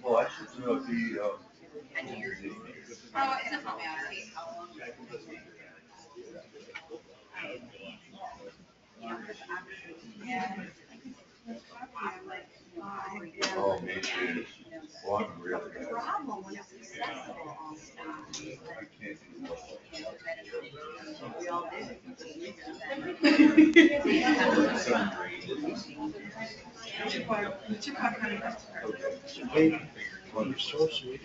Well, I should do the. Oh, me too. Well, I'm really bad. I can't do Hey, you're so sweet.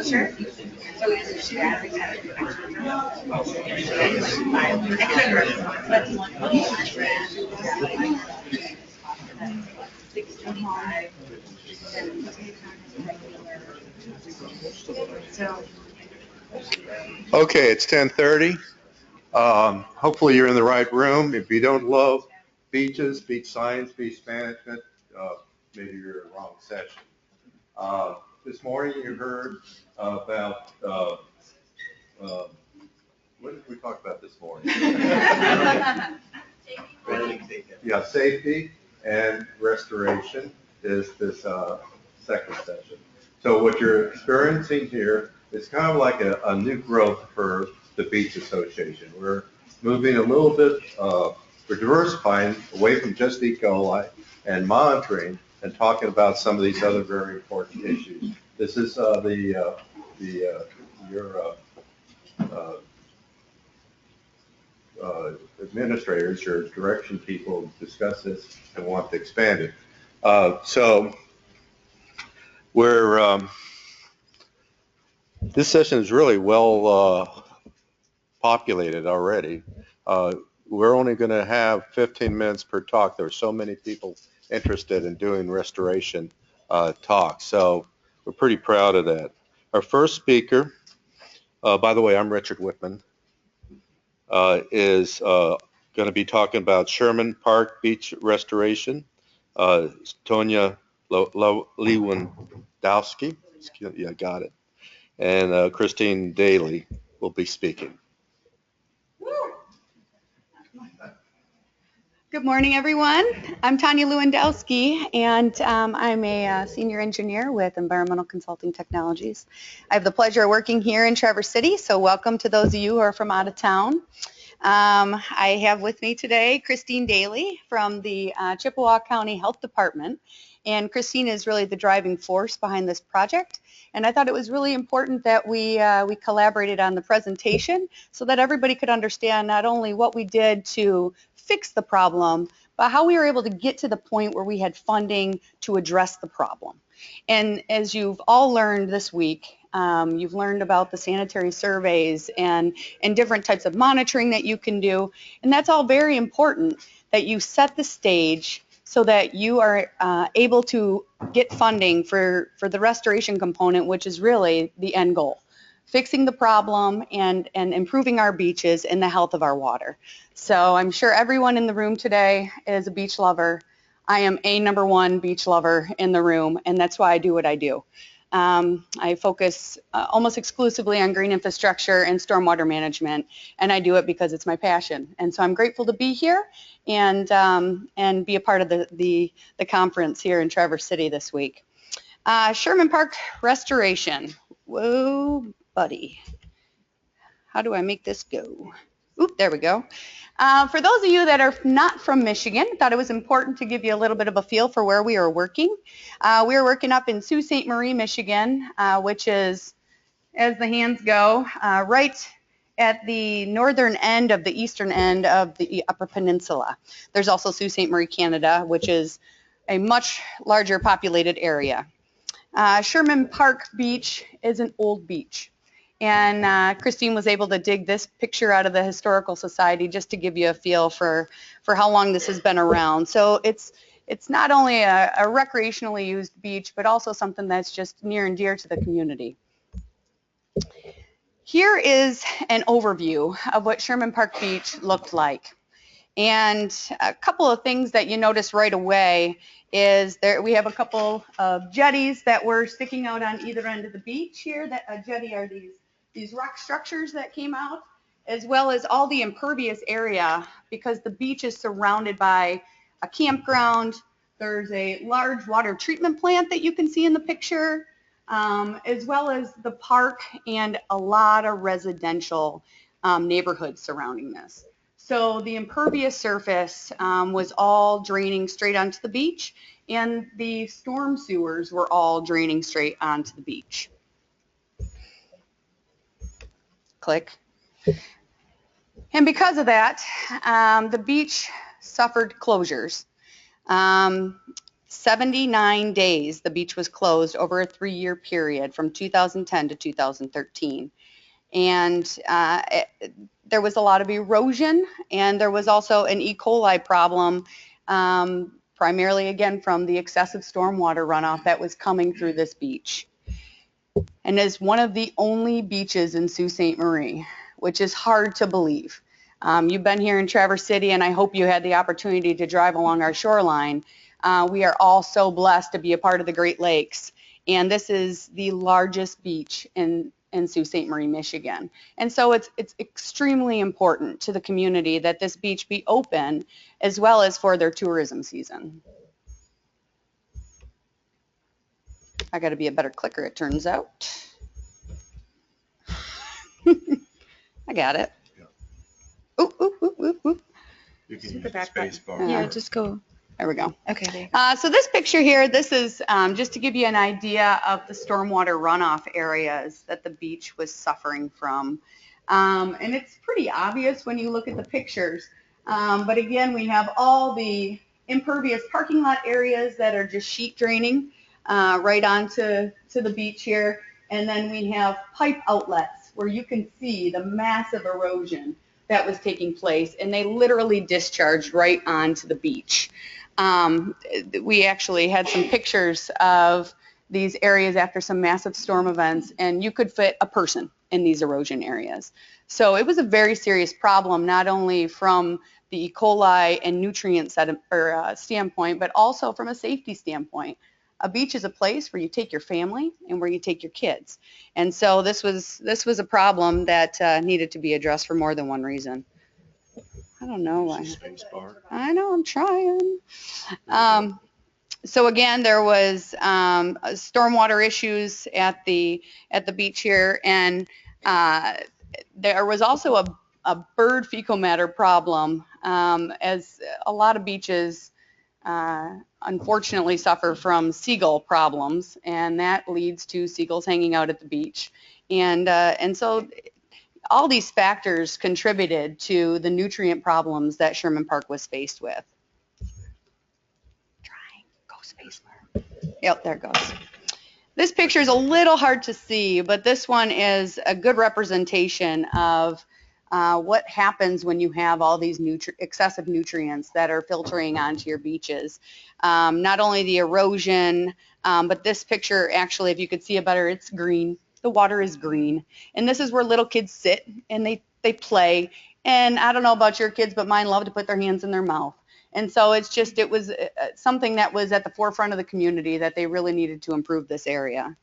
Sure. Okay, it's 10:30. Hopefully you're in the right room. If you don't love beaches, beach science, beach management, maybe you're in the wrong session. This morning you heard about, what did we talk about this morning? Yeah, safety and restoration is this second session. So what you're experiencing here is kind of like a new growth for the Beach Association. We're moving a little bit, we're diversifying away from just E. coli and monitoring and talking about some of these other very important issues. This is your administrators, your direction people discuss this and want to expand it. So we're, this session is really well populated already. We're only going to have 15 minutes per talk. There are so many people interested in doing restoration talks, so we're pretty proud of that. Our first speaker, by the way, I'm Richard Whitman, is going to be talking about Sherman Park Beach Restoration. Tonya Lewandowski, yeah, got it, and Christine Daley will be speaking. Good morning, everyone. I'm Tonya Lewandowski, and I'm a senior engineer with Environmental Consulting Technologies. I have the pleasure of working here in Traverse City, so welcome to those of you who are from out of town. I have with me today Christine Daley from the Chippewa County Health Department, and Christine is really the driving force behind this project. And I thought it was really important that we collaborated on the presentation so that everybody could understand not only what we did to fix the problem, but how we were able to get to the point where we had funding to address the problem. And as you've all learned this week, you've learned about the sanitary surveys and different types of monitoring that you can do. And that's all very important, that you set the stage so that you are able to get funding for the restoration component, which is really the end goal. Fixing the problem and improving our beaches and the health of our water. So I'm sure everyone in the room today is a beach lover. I am a #1 beach lover in the room, and that's why I do what I do. I focus almost exclusively on green infrastructure and stormwater management, and I do it because it's my passion. And so I'm grateful to be here and be a part of the conference here in Traverse City this week. Sherman Park Restoration. Whoa, buddy. How do I make this go? Oop. There we go. For those of you that are not from Michigan, I thought it was important to give you a little bit of a feel for where we are working. We are working up in Sault Ste. Marie, Michigan, which is, as the hands go, right at the northern end of the eastern end of the Upper Peninsula. There's also Sault Ste. Marie, Canada, which is a much larger populated area. Sherman Park Beach is an old beach. And Christine was able to dig this picture out of the Historical Society just to give you a feel for how long this has been around. So it's not only a recreationally used beach, but also something that's just near and dear to the community. Here is an overview of what Sherman Park Beach looked like. And a couple of things that you notice right away is we have a couple of jetties that were sticking out on either end of the beach here. That a jetty are these rock structures that came out, as well as all the impervious area, because the beach is surrounded by a campground. There's a large water treatment plant that you can see in the picture, as well as the park and a lot of residential neighborhoods surrounding this. So the impervious surface was all draining straight onto the beach, and the storm sewers were all draining straight onto the beach. Click. And because of that, the beach suffered closures. 79 days the beach was closed over a 3-year period from 2010 to 2013. And there was a lot of erosion, and there was also an E. coli problem, primarily again from the excessive stormwater runoff that was coming through this beach. And is one of the only beaches in Sault Ste. Marie, which is hard to believe. You've been here in Traverse City, and I hope you had the opportunity to drive along our shoreline. We are all so blessed to be a part of the Great Lakes, and this is the largest beach in Sault Ste. Marie, Michigan. And so it's extremely important to the community that this beach be open, as well as for their tourism season. I got to be a better clicker, it turns out. I got it. Yeah. Ooh, ooh, ooh, ooh, ooh. You can use the space bar. Yeah, just go. There we go. Okay. So this picture here, this is just to give you an idea of the stormwater runoff areas that the beach was suffering from. And it's pretty obvious when you look at the pictures. But again, we have all the impervious parking lot areas that are just sheet draining right onto the beach here. And then we have pipe outlets where you can see the massive erosion that was taking place, and they literally discharged right onto the beach. We actually had some pictures of these areas after some massive storm events, and you could fit a person in these erosion areas. So it was a very serious problem, not only from the E. coli and nutrient standpoint, but also from a safety standpoint. A beach is a place where you take your family and where you take your kids. And so this was a problem that needed to be addressed for more than one reason. I don't know why. I know, I'm trying. So again, there was stormwater issues at the beach here, and there was also a bird fecal matter problem, as a lot of beaches unfortunately suffer from seagull problems, and that leads to seagulls hanging out at the beach. And so all these factors contributed to the nutrient problems that Sherman Park was faced with. Go spacebar. Yep, there it goes. This picture is a little hard to see, but this one is a good representation of what happens when you have all these excessive nutrients that are filtering onto your beaches. Not only the erosion, but this picture, actually, if you could see it better, it's green. The water is green. And this is where little kids sit and they play. And I don't know about your kids, but mine love to put their hands in their mouth. And so it was something that was at the forefront of the community that they really needed to improve this area.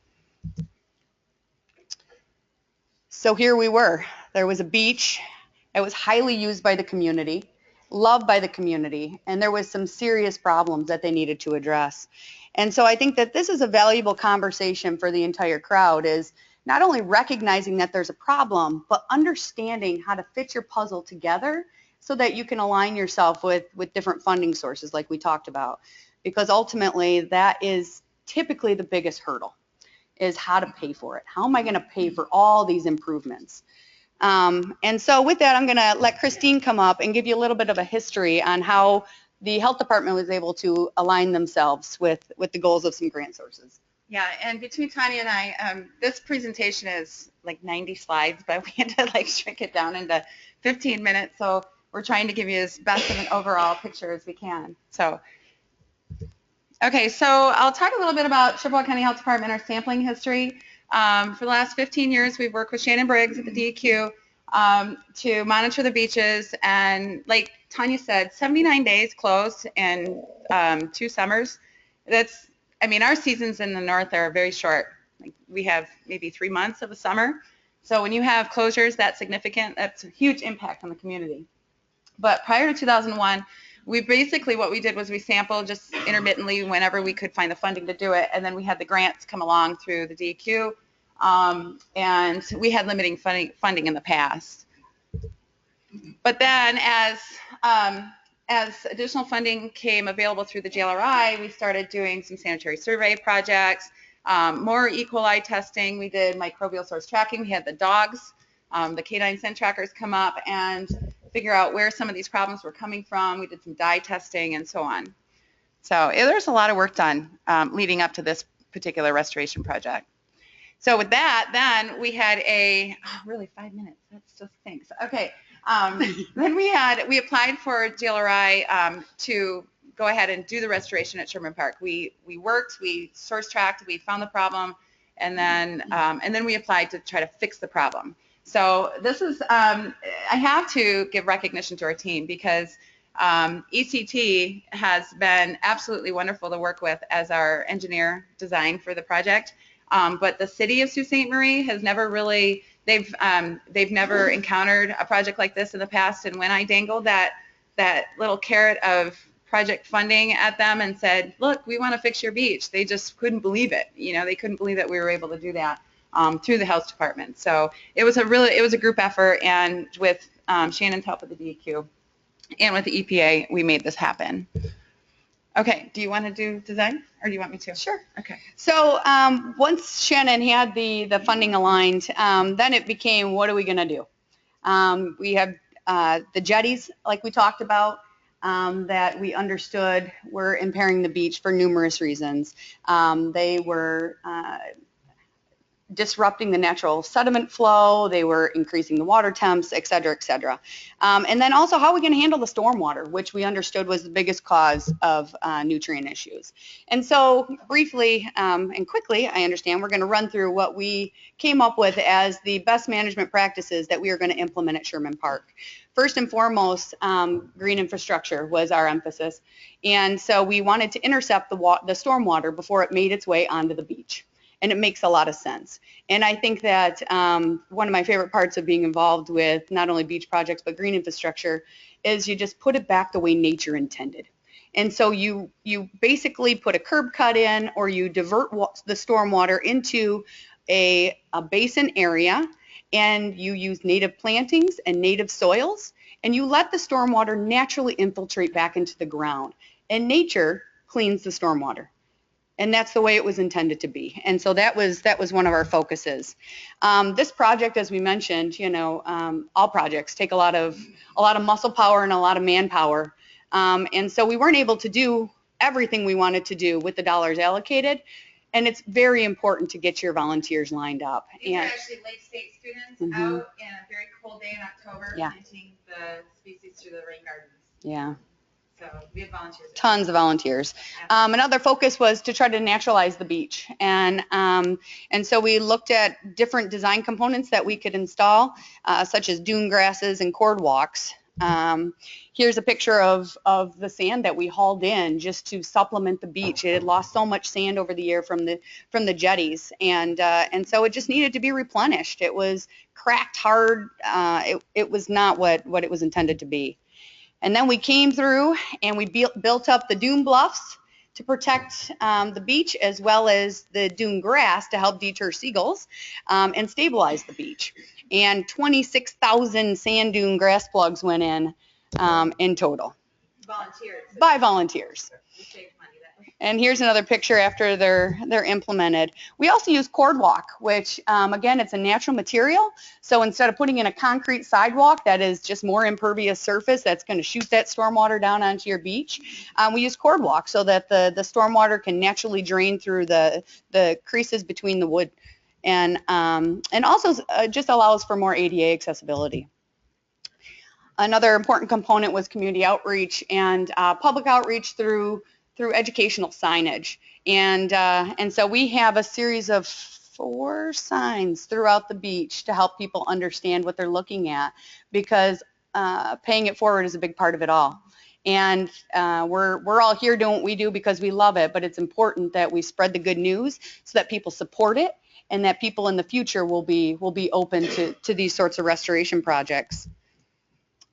So here we were. There was a beach. It was highly used by the community, loved by the community, and there was some serious problems that they needed to address. And so I think that this is a valuable conversation for the entire crowd, is not only recognizing that there's a problem, but understanding how to fit your puzzle together so that you can align yourself with different funding sources like we talked about. Because ultimately that is typically the biggest hurdle, is how to pay for it. How am I going to pay for all these improvements? And so with that, I'm going to let Christine come up and give you a little bit of a history on how the health department was able to align themselves with the goals of some grant sources. Yeah, and between Tonya and I, this presentation is like 90 slides, but we had to like shrink it down into 15 minutes. So we're trying to give you as best of an overall picture as we can. So, okay, so I'll talk a little bit about Chippewa County Health Department, our sampling history. For the last 15 years, we've worked with Shannon Briggs at the DEQ to monitor the beaches. And like Tonya said, 79 days closed and 2 summers. That's, I mean, our seasons in the north are very short. Like we have maybe 3 months of a summer. So when you have closures that significant, that's a huge impact on the community. But prior to 2001, we basically, what we did was we sampled just intermittently whenever we could find the funding to do it. And then we had the grants come along through the DEQ. And we had limiting funding in the past. But then as additional funding came available through the JLRI, we started doing some sanitary survey projects, more E. coli testing. We did microbial source tracking. We had the dogs, the canine scent trackers come up and figure out where some of these problems were coming from. We did some dye testing and so on. So there's a lot of work done leading up to this particular restoration project. So with that, then we had really 5 minutes. That's just thanks. Okay. Then we applied for JLRI to go ahead and do the restoration at Sherman Park. We worked, we source tracked, we found the problem, and then we applied to try to fix the problem. So this is, I have to give recognition to our team because ECT has been absolutely wonderful to work with as our engineer design for the project. But the city of Sault Ste. Marie has never really, they've never encountered a project like this in the past. And when I dangled that little carrot of project funding at them and said, look, we want to fix your beach, they just couldn't believe it. You know, they couldn't believe that we were able to do that through the health department. So it was a group effort, and with Shannon's help with the DEQ and with the EPA, we made this happen. Okay, do you want to do design, or do you want me to? Sure. Okay. So once Shannon had the funding aligned, then it became, what are we going to do? We have the jetties, like we talked about, that we understood were impairing the beach for numerous reasons. They were disrupting the natural sediment flow, they were increasing the water temps, et cetera, et cetera. And then also, how are we going to handle the stormwater, which we understood was the biggest cause of nutrient issues. And so briefly and quickly, I understand we're going to run through what we came up with as the best management practices that we are going to implement at Sherman Park. First and foremost, green infrastructure was our emphasis. And so we wanted to intercept the stormwater before it made its way onto the beach. And it makes a lot of sense. And I think that one of my favorite parts of being involved with not only beach projects but green infrastructure is you just put it back the way nature intended. And so you basically put a curb cut in, or you divert the stormwater into a basin area, and you use native plantings and native soils, and you let the stormwater naturally infiltrate back into the ground. And nature cleans the stormwater. And that's the way it was intended to be. And so that was one of our focuses. This project, as we mentioned, you know, all projects take a lot of muscle power and a lot of manpower. And so we weren't able to do everything we wanted to do with the dollars allocated. And it's very important to get your volunteers lined up. These are actually Lake State students out in a very cold day in October, planting the species through the rain gardens. Yeah. So we have volunteers. Tons of volunteers. Another focus was to try to naturalize the beach. And so we looked at different design components that we could install, such as dune grasses and cord walks. Here's a picture of the sand that we hauled in just to supplement the beach. It had lost so much sand over the year from the jetties, and so it just needed to be replenished. It was cracked hard. It was not what it was intended to be. And then we came through and we built up the dune bluffs to protect the beach as well as the dune grass to help deter seagulls and stabilize the beach. And 26,000 sand dune grass plugs went in total. Volunteers. By volunteers. We saved money that way. And here's another picture after they're implemented. We also use cord walk, which again, it's a natural material. So instead of putting in a concrete sidewalk that is just more impervious surface that's going to shoot that stormwater down onto your beach, we use cord walk so that the stormwater can naturally drain through the creases between the wood, and also just allows for more ADA accessibility. Another important component was community outreach and public outreach through educational signage. And so we have a series of 4 signs throughout the beach to help people understand what they're looking at, because paying it forward is a big part of it all. And we're all here doing what we do because we love it, but it's important that we spread the good news so that people support it and that people in the future will be open to these sorts of restoration projects.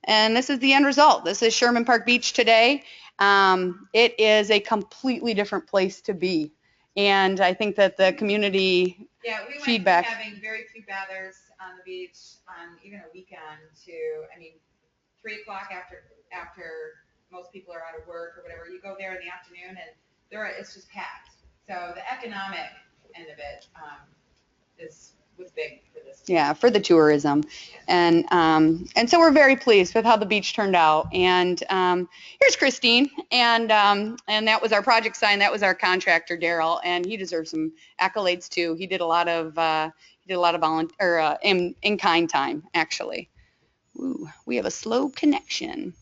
And this is the end result. This is Sherman Park Beach today. It is a completely different place to be. And I think that the community feedback. We went from having very few bathers on the beach on even a weekend to, 3 o'clock after most people are out of work or whatever. You go there in the afternoon and it's just packed. So the economic end of it was big for this. Yeah, for the tourism. And so we're very pleased with how the beach turned out. And here's Christine, and that was our project sign. That was our contractor, Daryl, and he deserves some accolades too. He did a lot of volunteer in-kind time, actually. Ooh, we have a slow connection.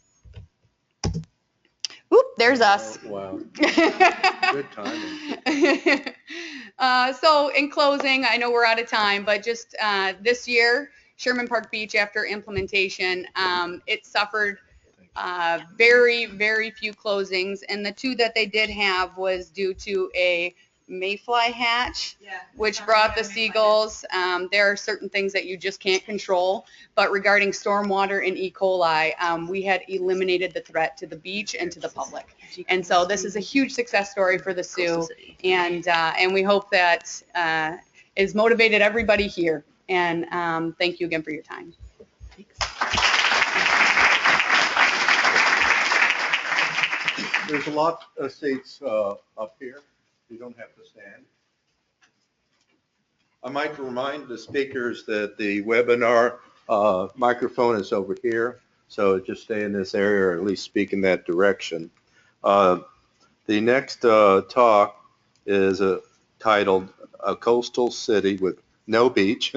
Oop, there's us. Wow. Good timing. So in closing, I know we're out of time, but just this year, Sherman Park Beach, after implementation, it suffered very, very few closings, and the 2 that they did have was due to a mayfly hatch, which brought the seagulls. There are certain things that you just can't control, but regarding stormwater and E. coli, we had eliminated the threat to the beach and to the public. And so this is a huge success story for the Sioux, and we hope that has motivated everybody here. And thank you again for your time. There's a lot of seats up here. You don't have to stand. I might remind the speakers that the webinar microphone is over here, so just stay in this area or at least speak in that direction. The next talk is titled "A Coastal City with No Beach,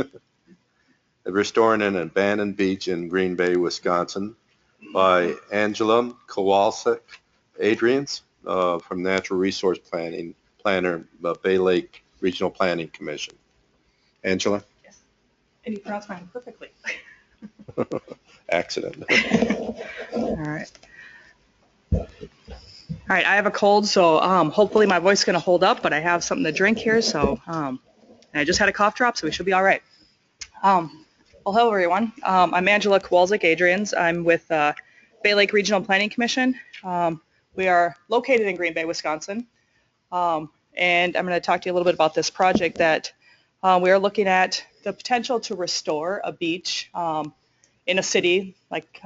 Restoring an Abandoned Beach in Green Bay, Wisconsin," by Angela Kowalzek-Adrians from Natural Resource Planner, Bay Lake Regional Planning Commission. Angela? Yes. And you pronounced mine perfectly. Accident. All right. All right, I have a cold, so hopefully my voice is going to hold up, but I have something to drink here, so and I just had a cough drop, so we should be all right. Well, hello, everyone. I'm Angela Kowalzek-Adrians. I'm with Bay Lake Regional Planning Commission. We are located in Green Bay, Wisconsin, and I'm going to talk to you a little bit about this project that we are looking at the potential to restore a beach in a city like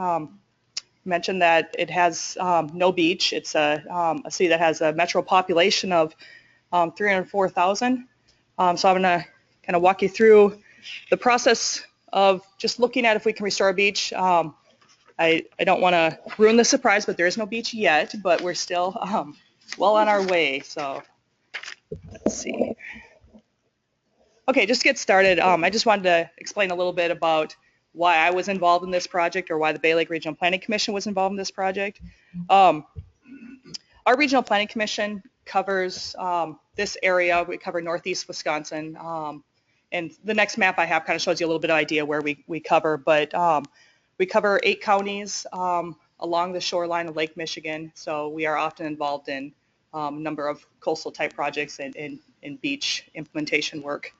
mentioned that it has no beach. It's a city that has a metro population of 304,000. So I'm going to kind of walk you through the process of just looking at if we can restore a beach. I don't want to ruin the surprise, but there is no beach yet, but we're still well on our way. So let's see. Okay, just to get started, I just wanted to explain a little bit about why I was involved in this project, or why the Bay Lake Regional Planning Commission was involved in this project. Our Regional Planning Commission covers this area. We cover northeast Wisconsin. And the next map I have kind of shows you a little bit of idea where we cover, but we cover 8 counties along the shoreline of Lake Michigan. So we are often involved in a number of coastal type projects and beach implementation work.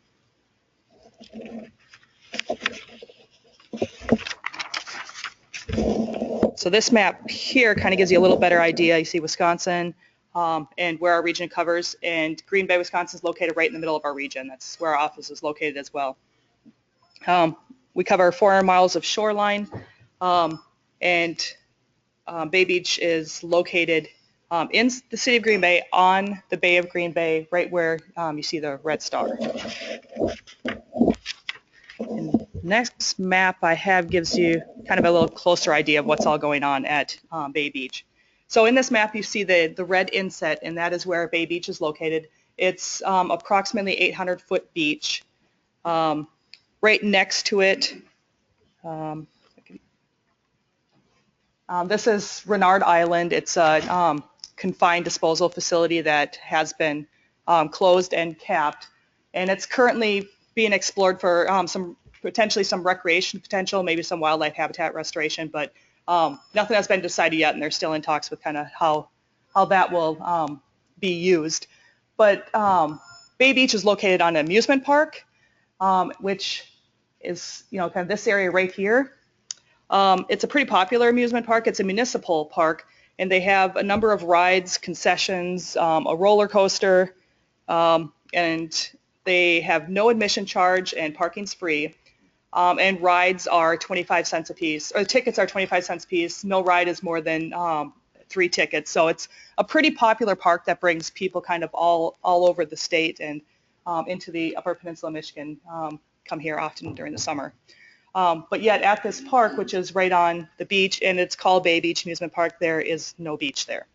So this map here kind of gives you a little better idea. You see Wisconsin, and where our region covers. And Green Bay, Wisconsin is located right in the middle of our region. That's where our office is located as well. We cover 400 miles of shoreline, and Bay Beach is located in the city of Green Bay on the Bay of Green Bay, right where you see the red star. And next map I have gives you kind of a little closer idea of what's all going on at Bay Beach. So in this map you see the red inset, and that is where Bay Beach is located. It's approximately 800-foot beach. Right next to it, this is Renard Island. It's a confined disposal facility that has been closed and capped, and it's currently being explored for potentially some recreation potential, maybe some wildlife habitat restoration, but nothing has been decided yet, and they're still in talks with kind of how that will be used. But Bay Beach is located on an amusement park, which is, kind of this area right here. It's a pretty popular amusement park. It's a municipal park, and they have a number of rides, concessions, a roller coaster, and they have no admission charge, and parking's free. And rides are 25 cents a piece, or tickets are 25 cents a piece. No ride is more than 3 tickets. So it's a pretty popular park that brings people kind of all over the state and into the Upper Peninsula of Michigan, come here often during the summer. But yet at this park, which is right on the beach, and it's called Bay Beach Amusement Park, there is no beach there.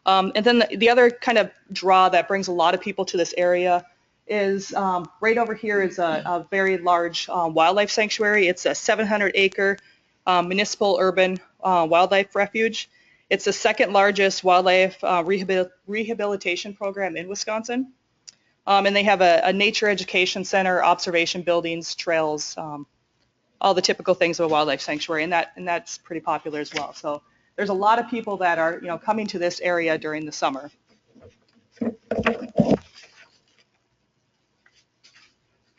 And then the other kind of draw that brings a lot of people to this area is right over here is a very large wildlife sanctuary. It's a 700-acre municipal urban wildlife refuge. It's the second largest wildlife rehabilitation program in Wisconsin. And they have a nature education center, observation buildings, trails, all the typical things of a wildlife sanctuary, and that's pretty popular as well. So there's a lot of people that are coming to this area during the summer.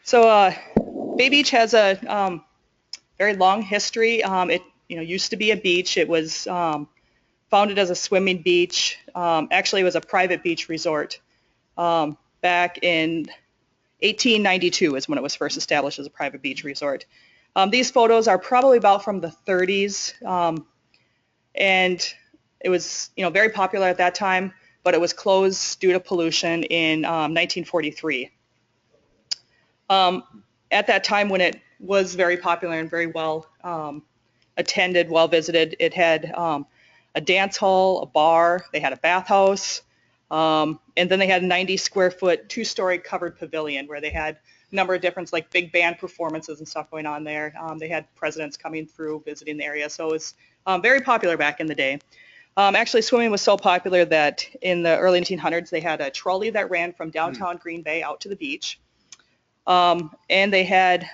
So Bay Beach has a very long history. It used to be a beach. It was founded as a swimming beach. Actually, it was a private beach resort. Back in 1892 is when it was first established as a private beach resort. These photos are probably about from the 30s, and it was very popular at that time, but it was closed due to pollution in 1943. At that time, when it was very popular and very well attended, well visited, it had a dance hall, a bar, they had a bathhouse. And then they had a 90-square-foot, 2-story covered pavilion where they had a number of different, like, big band performances and stuff going on there. They had presidents coming through visiting the area, so it was very popular back in the day. Actually, swimming was so popular that in the early 1900s they had a trolley that ran from downtown Green Bay out to the beach. And they had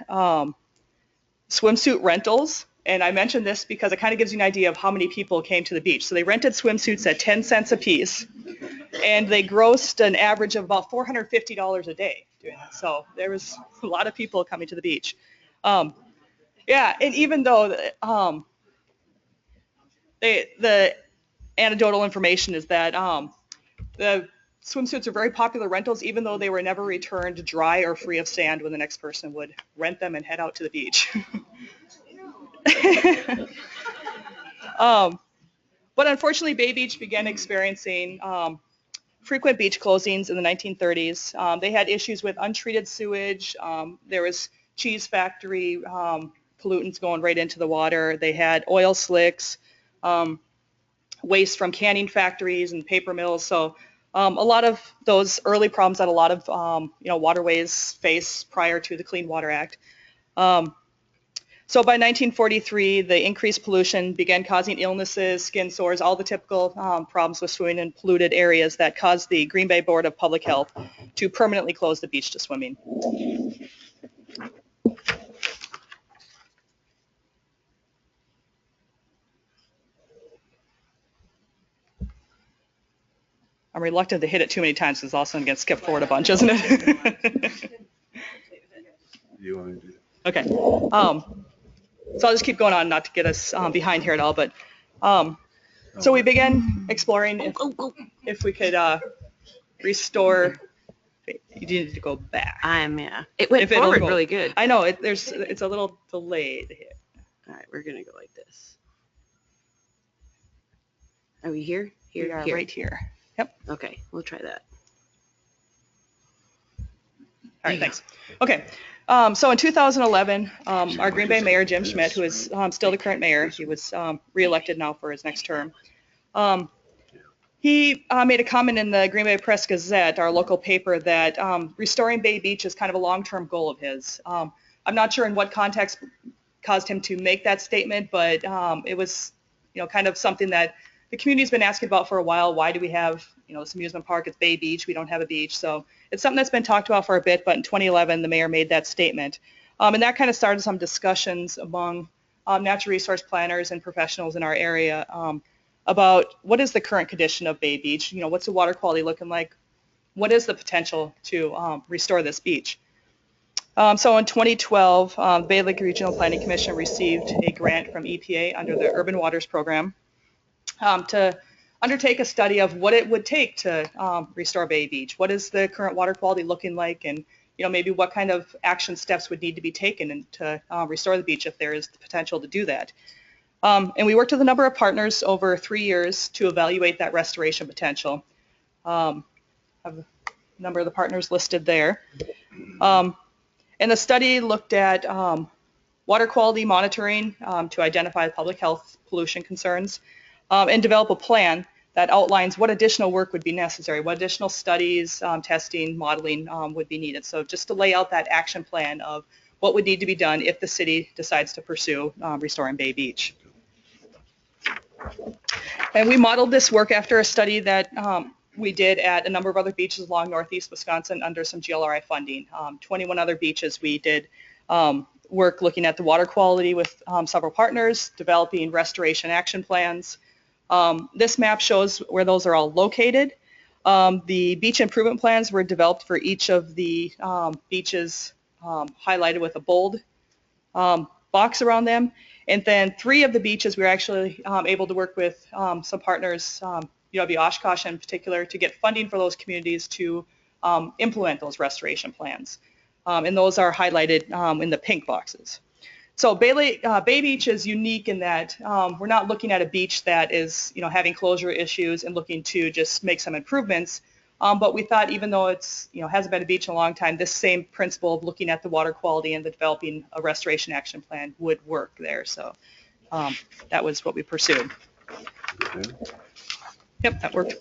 swimsuit rentals. And I mention this because it kind of gives you an idea of how many people came to the beach. So they rented swimsuits at 10 cents a piece, and they grossed an average of about $450 a day doing that. So there was a lot of people coming to the beach. Yeah, and even though the anecdotal information is that the swimsuits are very popular rentals, even though they were never returned dry or free of sand when the next person would rent them and head out to the beach. But unfortunately, Bay Beach began experiencing frequent beach closings in the 1930s. They had issues with untreated sewage. There was cheese factory pollutants going right into the water. They had oil slicks, waste from canning factories and paper mills. So a lot of those early problems that a lot of waterways face prior to the Clean Water Act. So by 1943, the increased pollution began causing illnesses, skin sores, all the typical problems with swimming in polluted areas that caused the Green Bay Board of Public Health to permanently close the beach to swimming. I'm reluctant to hit it too many times because all of a sudden I'm going to skip forward a bunch, isn't it? You want to do Okay. So I'll just keep going on, not to get us behind here at all, but that? So we began exploring if we could restore. You need to go back. Yeah. It went If it'll forward go- really good. I know it's a little delayed here. All right, we're gonna go like this. Are we here? We Here, are here. right here. Yep. Okay, we'll try that. All right, thanks. Okay, so in 2011, our Green Bay Mayor, Jim Schmidt, who is still the current mayor, he was reelected now for his next term, he made a comment in the Green Bay Press Gazette, our local paper, that restoring Bay Beach is kind of a long-term goal of his. I'm not sure in what context caused him to make that statement, but it was, kind of something that the community's been asking about for a while. Why do we have, this amusement park? It's Bay Beach. We don't have a beach. So it's something that's been talked about for a bit, but in 2011, the mayor made that statement. And that kind of started some discussions among natural resource planners and professionals in our area about what is the current condition of Bay Beach? What's the water quality looking like? What is the potential to restore this beach? So in 2012, the Bay Lake Regional Planning Commission received a grant from EPA under the Urban Waters Program to undertake a study of what it would take to restore Bay Beach. What is the current water quality looking like, and maybe what kind of action steps would need to be taken to restore the beach if there is the potential to do that. And we worked with a number of partners over 3 years to evaluate that restoration potential. I have a number of the partners listed there. And the study looked at water quality monitoring to identify public health pollution concerns, and develop a plan that outlines what additional work would be necessary, what additional studies, testing, modeling would be needed. So just to lay out that action plan of what would need to be done if the city decides to pursue restoring Bay Beach. And we modeled this work after a study that we did at a number of other beaches along Northeast Wisconsin under some GLRI funding. 21 other beaches we did work looking at the water quality with several partners, developing restoration action plans. This map shows where those are all located. The beach improvement plans were developed for each of the beaches highlighted with a bold box around them. And then 3 of the beaches we were actually able to work with some partners, UW Oshkosh in particular, to get funding for those communities to implement those restoration plans. And those are highlighted in the pink boxes. So Bay Beach is unique in that we're not looking at a beach that is, having closure issues and looking to just make some improvements. But we thought, even though it's, hasn't been a beach in a long time, this same principle of looking at the water quality and the developing a restoration action plan would work there. So that was what we pursued. Okay. Yep, that worked.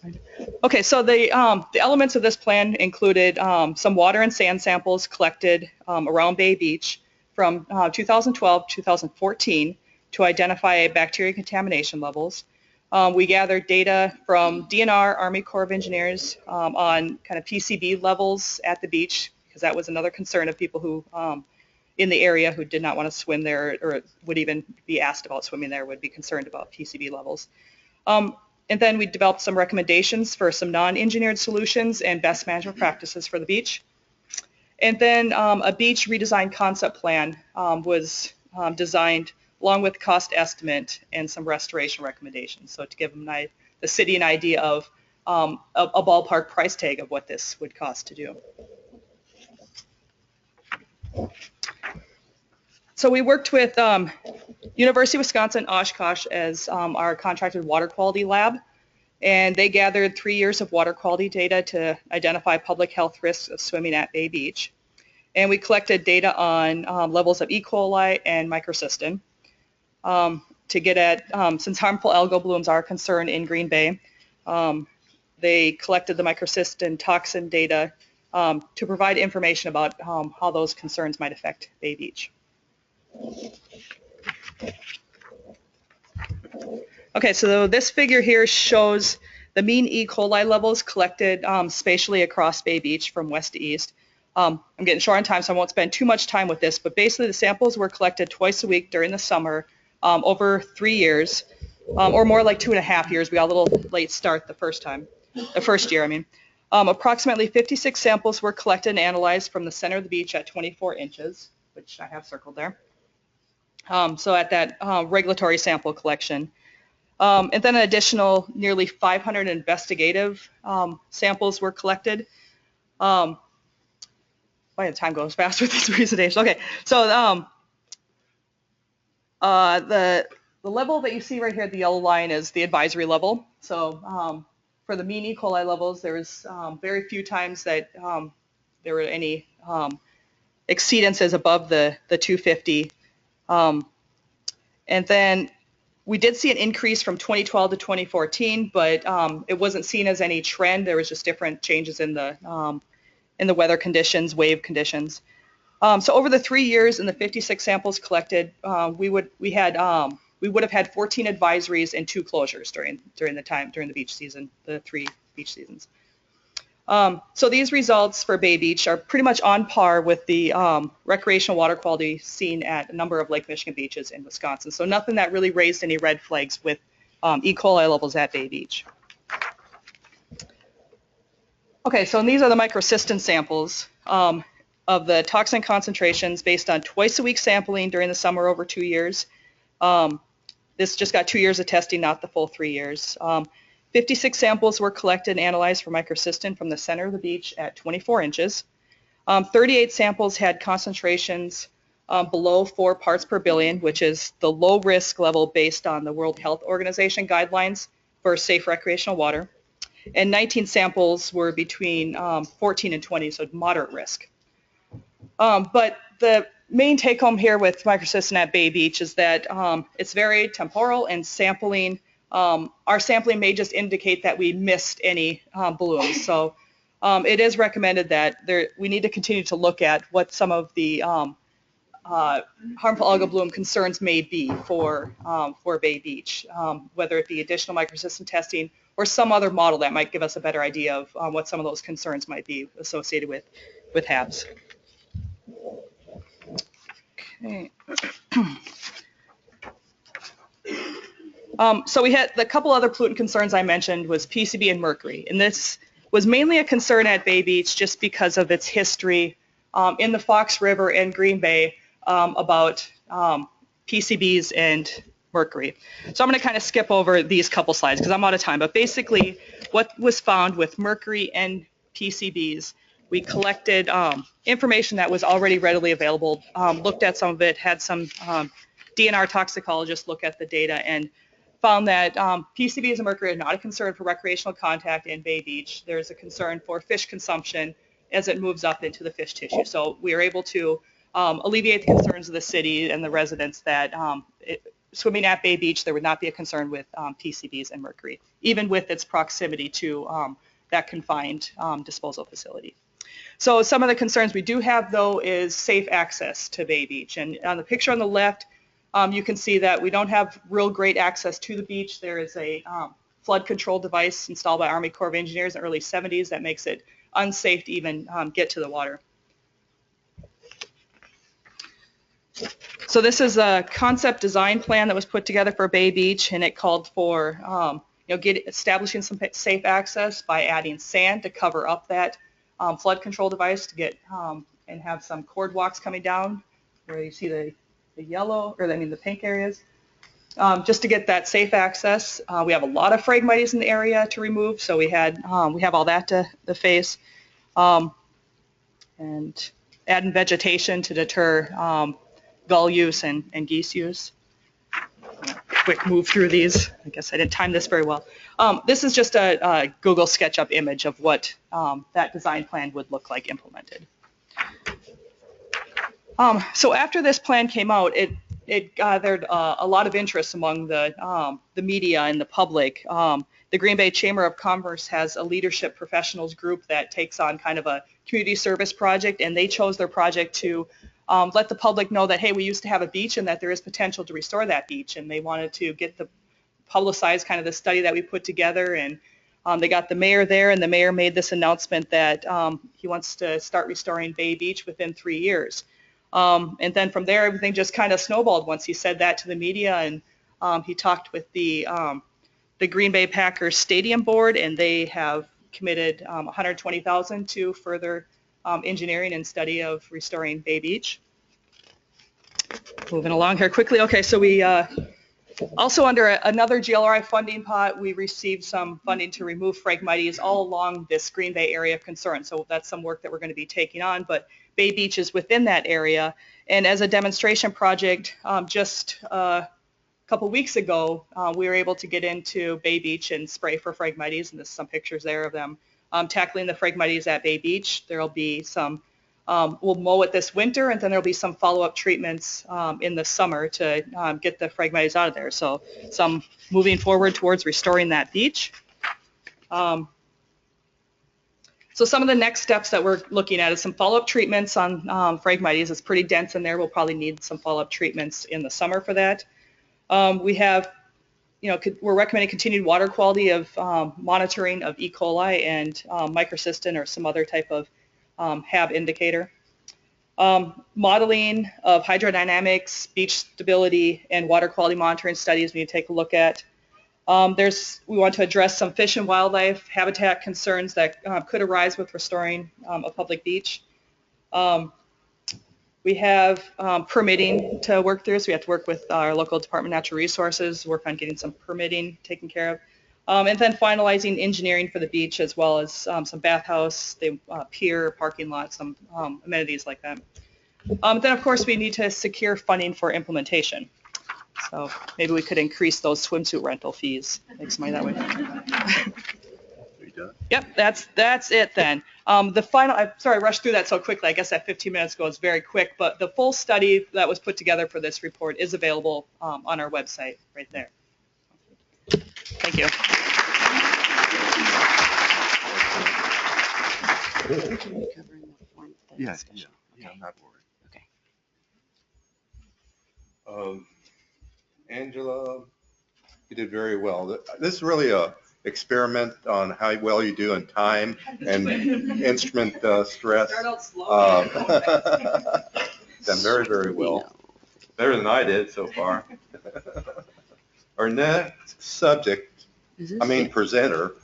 Okay, so the elements of this plan included some water and sand samples collected around Bay Beach from 2012 to 2014 to identify bacteria contamination levels. We gathered data from DNR, Army Corps of Engineers, on kind of PCB levels at the beach, because that was another concern of people who in the area who did not want to swim there or would even be asked about swimming there, would be concerned about PCB levels. And then we developed some recommendations for some non-engineered solutions and best management practices for the beach. And then a beach redesign concept plan was designed along with cost estimate and some restoration recommendations. So to give them the city an idea of a ballpark price tag of what this would cost to do. So we worked with University of Wisconsin Oshkosh as our contracted water quality lab, and they gathered 3 years of water quality data to identify public health risks of swimming at Bay Beach. And we collected data on levels of E. coli and microcystin to get at, since harmful algal blooms are a concern in Green Bay, they collected the microcystin toxin data to provide information about how those concerns might affect Bay Beach. Okay, so this figure here shows the mean E. coli levels collected spatially across Bay Beach from west to east. I'm getting short on time, so I won't spend too much time with this, but basically the samples were collected twice a week during the summer over 3 years, or more like 2.5 years. We got a little late start the first year, I mean. Approximately 56 samples were collected and analyzed from the center of the beach at 24 inches, which I have circled there. So at that regulatory sample collection. And then an additional nearly 500 investigative samples were collected. Boy, the time goes fast with these presentations. Okay, so the level that you see right here, the yellow line, is the advisory level. So for the mean E. coli levels, there was very few times that there were any exceedances above the 250. And then we did see an increase from 2012 to 2014, but it wasn't seen as any trend. There was just different changes in the weather conditions, wave conditions. So over the 3 years and the 56 samples collected, we would have had 14 advisories and 2 closures during the beach season, the 3 beach seasons. So these results for Bay Beach are pretty much on par with the recreational water quality seen at a number of Lake Michigan beaches in Wisconsin. So nothing that really raised any red flags with E. coli levels at Bay Beach. Okay, so these are the microcystin samples of the toxin concentrations based on twice-a-week sampling during the summer over 2 years. This just got 2 years of testing, not the full 3 years. 56 samples were collected and analyzed for microcystin from the center of the beach at 24 inches. 38 samples had concentrations below 4 parts per billion, which is the low risk level based on the World Health Organization guidelines for safe recreational water. And 19 samples were between 14 and 20, so moderate risk. But the main take home here with microcystin at Bay Beach is that it's very temporal, and sampling, our sampling may just indicate that we missed any blooms. So it is recommended that we need to continue to look at what some of the harmful algal bloom concerns may be for Bay Beach, whether it be additional microcystin testing or some other model that might give us a better idea of what some of those concerns might be associated with HABs. Okay. So we had the couple other pollutant concerns I mentioned was PCB and mercury, and this was mainly a concern at Bay Beach just because of its history in the Fox River and Green Bay about PCBs and mercury. So I'm going to kind of skip over these couple slides because I'm out of time, but basically what was found with mercury and PCBs, we collected information that was already readily available, looked at some of it, had some DNR toxicologists look at the data, and found that PCBs and mercury are not a concern for recreational contact in Bay Beach. There's a concern for fish consumption as it moves up into the fish tissue. So we were able to alleviate the concerns of the city and the residents that swimming at Bay Beach, there would not be a concern with PCBs and mercury, even with its proximity to that confined disposal facility. So some of the concerns we do have, though, is safe access to Bay Beach. And on the picture on the left, you can see that we don't have real great access to the beach. There is a flood control device installed by Army Corps of Engineers in the early 70s that makes it unsafe to even get to the water. So this is a concept design plan that was put together for Bay Beach, and it called for establishing some safe access by adding sand to cover up that flood control device to get and have some cord walks coming down where you see the yellow, or I mean the pink areas, just to get that safe access. We have a lot of phragmites in the area to remove, so we have all that to face, and adding vegetation to deter gull use and geese use. Quick move through these. I guess I didn't time this very well. This is just a Google SketchUp image of what that design plan would look like implemented. So after this plan came out, it gathered a lot of interest among the media and the public. The Green Bay Chamber of Commerce has a leadership professionals group that takes on kind of a community service project, and they chose their project to let the public know that, hey, we used to have a beach and that there is potential to restore that beach, and they wanted to get the publicize kind of the study that we put together, and they got the mayor there, and the mayor made this announcement that he wants to start restoring Bay Beach within 3 years. And then from there, everything just kind of snowballed once he said that to the media, and he talked with the Green Bay Packers Stadium Board, and they have committed $120,000 to further engineering and study of restoring Bay Beach. Moving along here quickly. Okay, so we Also, under another GLRI funding pot, we received some funding to remove Phragmites all along this Green Bay area of concern. So that's some work that we're going to be taking on, but Bay Beach is within that area. And as a demonstration project, just a couple weeks ago, we were able to get into Bay Beach and spray for Phragmites, and there's some pictures there of them tackling the Phragmites at Bay Beach. There'll be some we'll mow it this winter, and then there'll be some follow-up treatments in the summer to get the Phragmites out of there. So some moving forward towards restoring that beach. So some of the next steps that we're looking at is some follow-up treatments on Phragmites. It's pretty dense in there. We'll probably need some follow-up treatments in the summer for that. We have, we're recommending continued water quality of monitoring of E. coli and microcystin or some other type of HAB indicator. Modeling of hydrodynamics, beach stability, and water quality monitoring studies we need to take a look at. We want to address some fish and wildlife habitat concerns that could arise with restoring a public beach. We have permitting to work through, so we have to work with our local Department of Natural Resources, work on getting some permitting taken care of. And then finalizing engineering for the beach, as well as some bathhouse, the pier, parking lot, some amenities like that. Then, of course, we need to secure funding for implementation. So maybe we could increase those swimsuit rental fees, make some money that way. Yep, that's it then. The final, I'm sorry I rushed through that so quickly. I guess that 15 minutes ago is very quick, but the full study that was put together for this report is available on our website right there. Thank you. Yeah, I'm not worried. Okay. Angela, you did very well. This is really a experiment on how well you do in time and instrument stress. Start out slow. Done very, very well. Better than I did so far. Our next subject, presenter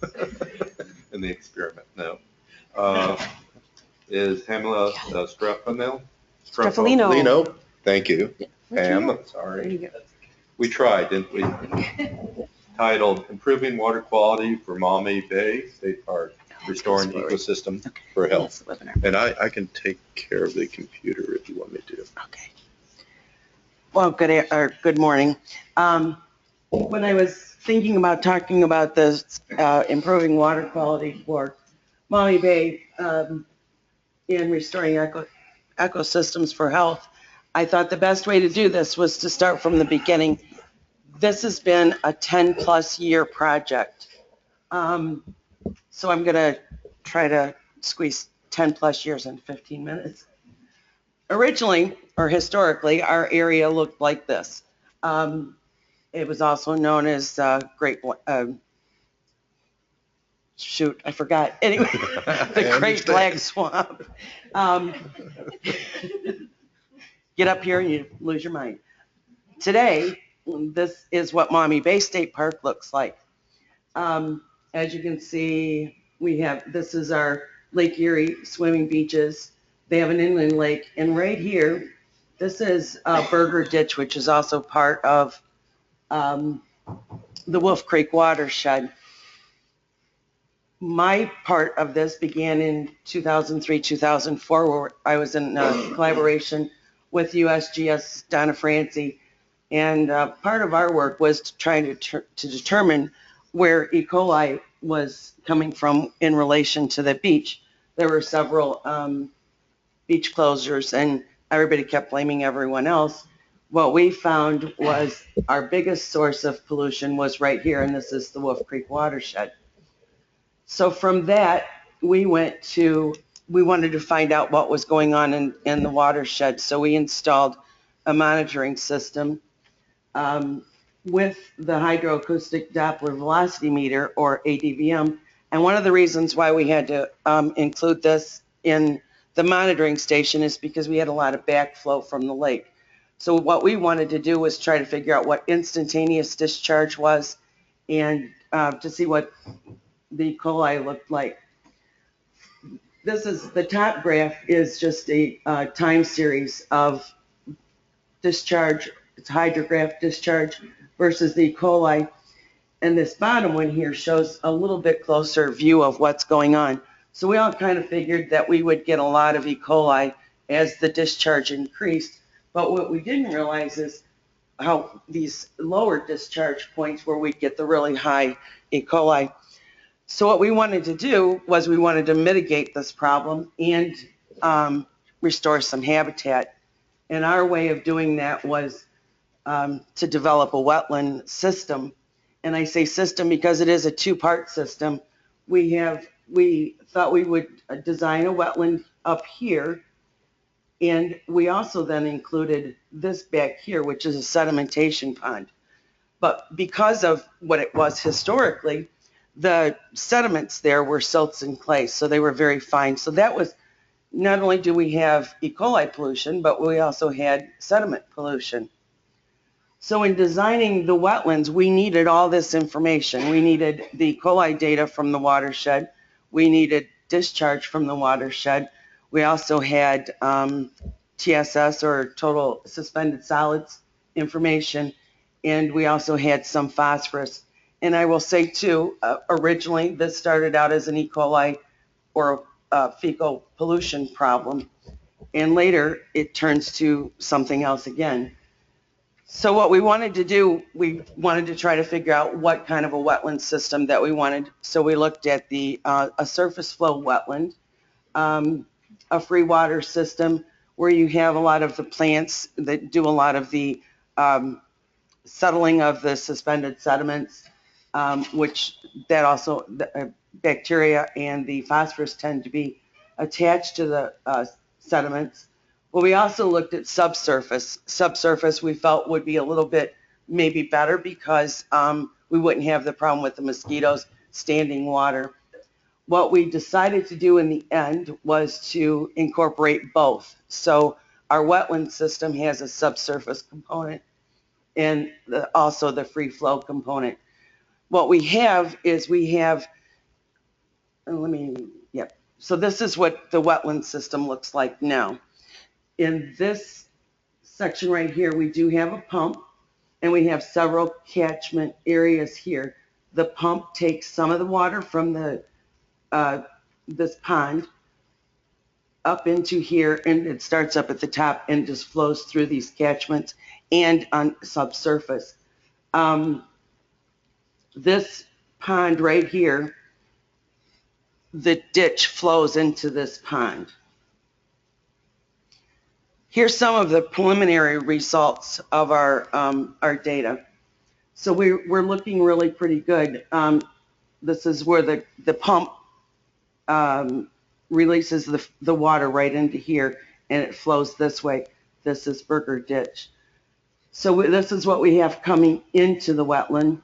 in the experiment, is Pamela Struffolino. Thank you. Pam, sorry. We tried, didn't we? Titled Improving Water Quality for Maumee Bay State Park, Restoring Ecosystem for Health. And I can take care of the computer if you want me to. Okay. Well, good morning. When I was thinking about talking about this improving water quality for Maumee Bay in restoring ecosystems for health, I thought the best way to do this was to start from the beginning. This has been a 10+ year project. So I'm going to try to squeeze 10+ years in 15 minutes. Originally, or historically, our area looked like this. It was also known as shoot, I forgot. Anyway, the Great Black Swamp. Get up here and you lose your mind. Today, this is what Maumee Bay State Park looks like. As you can see, this is our Lake Erie swimming beaches. They have an inland lake, and right here, this is Burger Ditch, which is also part of the Wolf Creek watershed. My part of this began in 2003, 2004, where I was in collaboration with USGS Donna Francie, and part of our work was trying to determine where E. coli was coming from in relation to the beach. There were several beach closures, and everybody kept blaming everyone else. What we found was our biggest source of pollution was right here, and this is the Wolf Creek watershed. So from that, we wanted to find out what was going on in the watershed. So we installed a monitoring system with the hydroacoustic Doppler velocity meter, or ADVM. And one of the reasons why we had to include this in the monitoring station is because we had a lot of backflow from the lake. So what we wanted to do was try to figure out what instantaneous discharge was, and to see what the E. coli looked like. The top graph is just a time series of discharge. It's hydrograph discharge versus the E. coli. And this bottom one here shows a little bit closer view of what's going on. So we all kind of figured that we would get a lot of E. coli as the discharge increased. But what we didn't realize is how these lower discharge points where we get the really high E. coli. So what we wanted to do was we wanted to mitigate this problem and restore some habitat. And our way of doing that was to develop a wetland system. And I say system because it is a two-part system. We thought we would design a wetland up here, and we also then included this back here, which is a sedimentation pond. But because of what it was historically, the sediments there were silts and clay, so they were very fine. So that was, not only do we have E. coli pollution, but we also had sediment pollution. So in designing the wetlands, we needed all this information. We needed the E. coli data from the watershed. We needed discharge from the watershed. We also had TSS, or total suspended solids information, and we also had some phosphorus. And I will say too, originally this started out as an E. coli or fecal pollution problem, and later it turns to something else again. So what we wanted to do, we wanted to try to figure out what kind of a wetland system that we wanted. So we looked at a surface flow wetland, a free water system where you have a lot of the plants that do a lot of the settling of the suspended sediments, which that also, bacteria and the phosphorus tend to be attached to the sediments. Well, we also looked at subsurface. Subsurface we felt would be a little bit maybe better because we wouldn't have the problem with the mosquitoes, standing water. What we decided to do in the end was to incorporate both. So our wetland system has a subsurface component and also the free flow component. What we have is so this is what the wetland system looks like now. In this section right here, we do have a pump, and we have several catchment areas here. The pump takes some of the water from this pond up into here, and it starts up at the top and just flows through these catchments and on subsurface. This pond right here, the ditch flows into this pond. Here's some of the preliminary results of our data. So we're looking really pretty good. This is where the pump releases the water right into here, and it flows this way. This is Burger Ditch. So this is what we have coming into the wetland.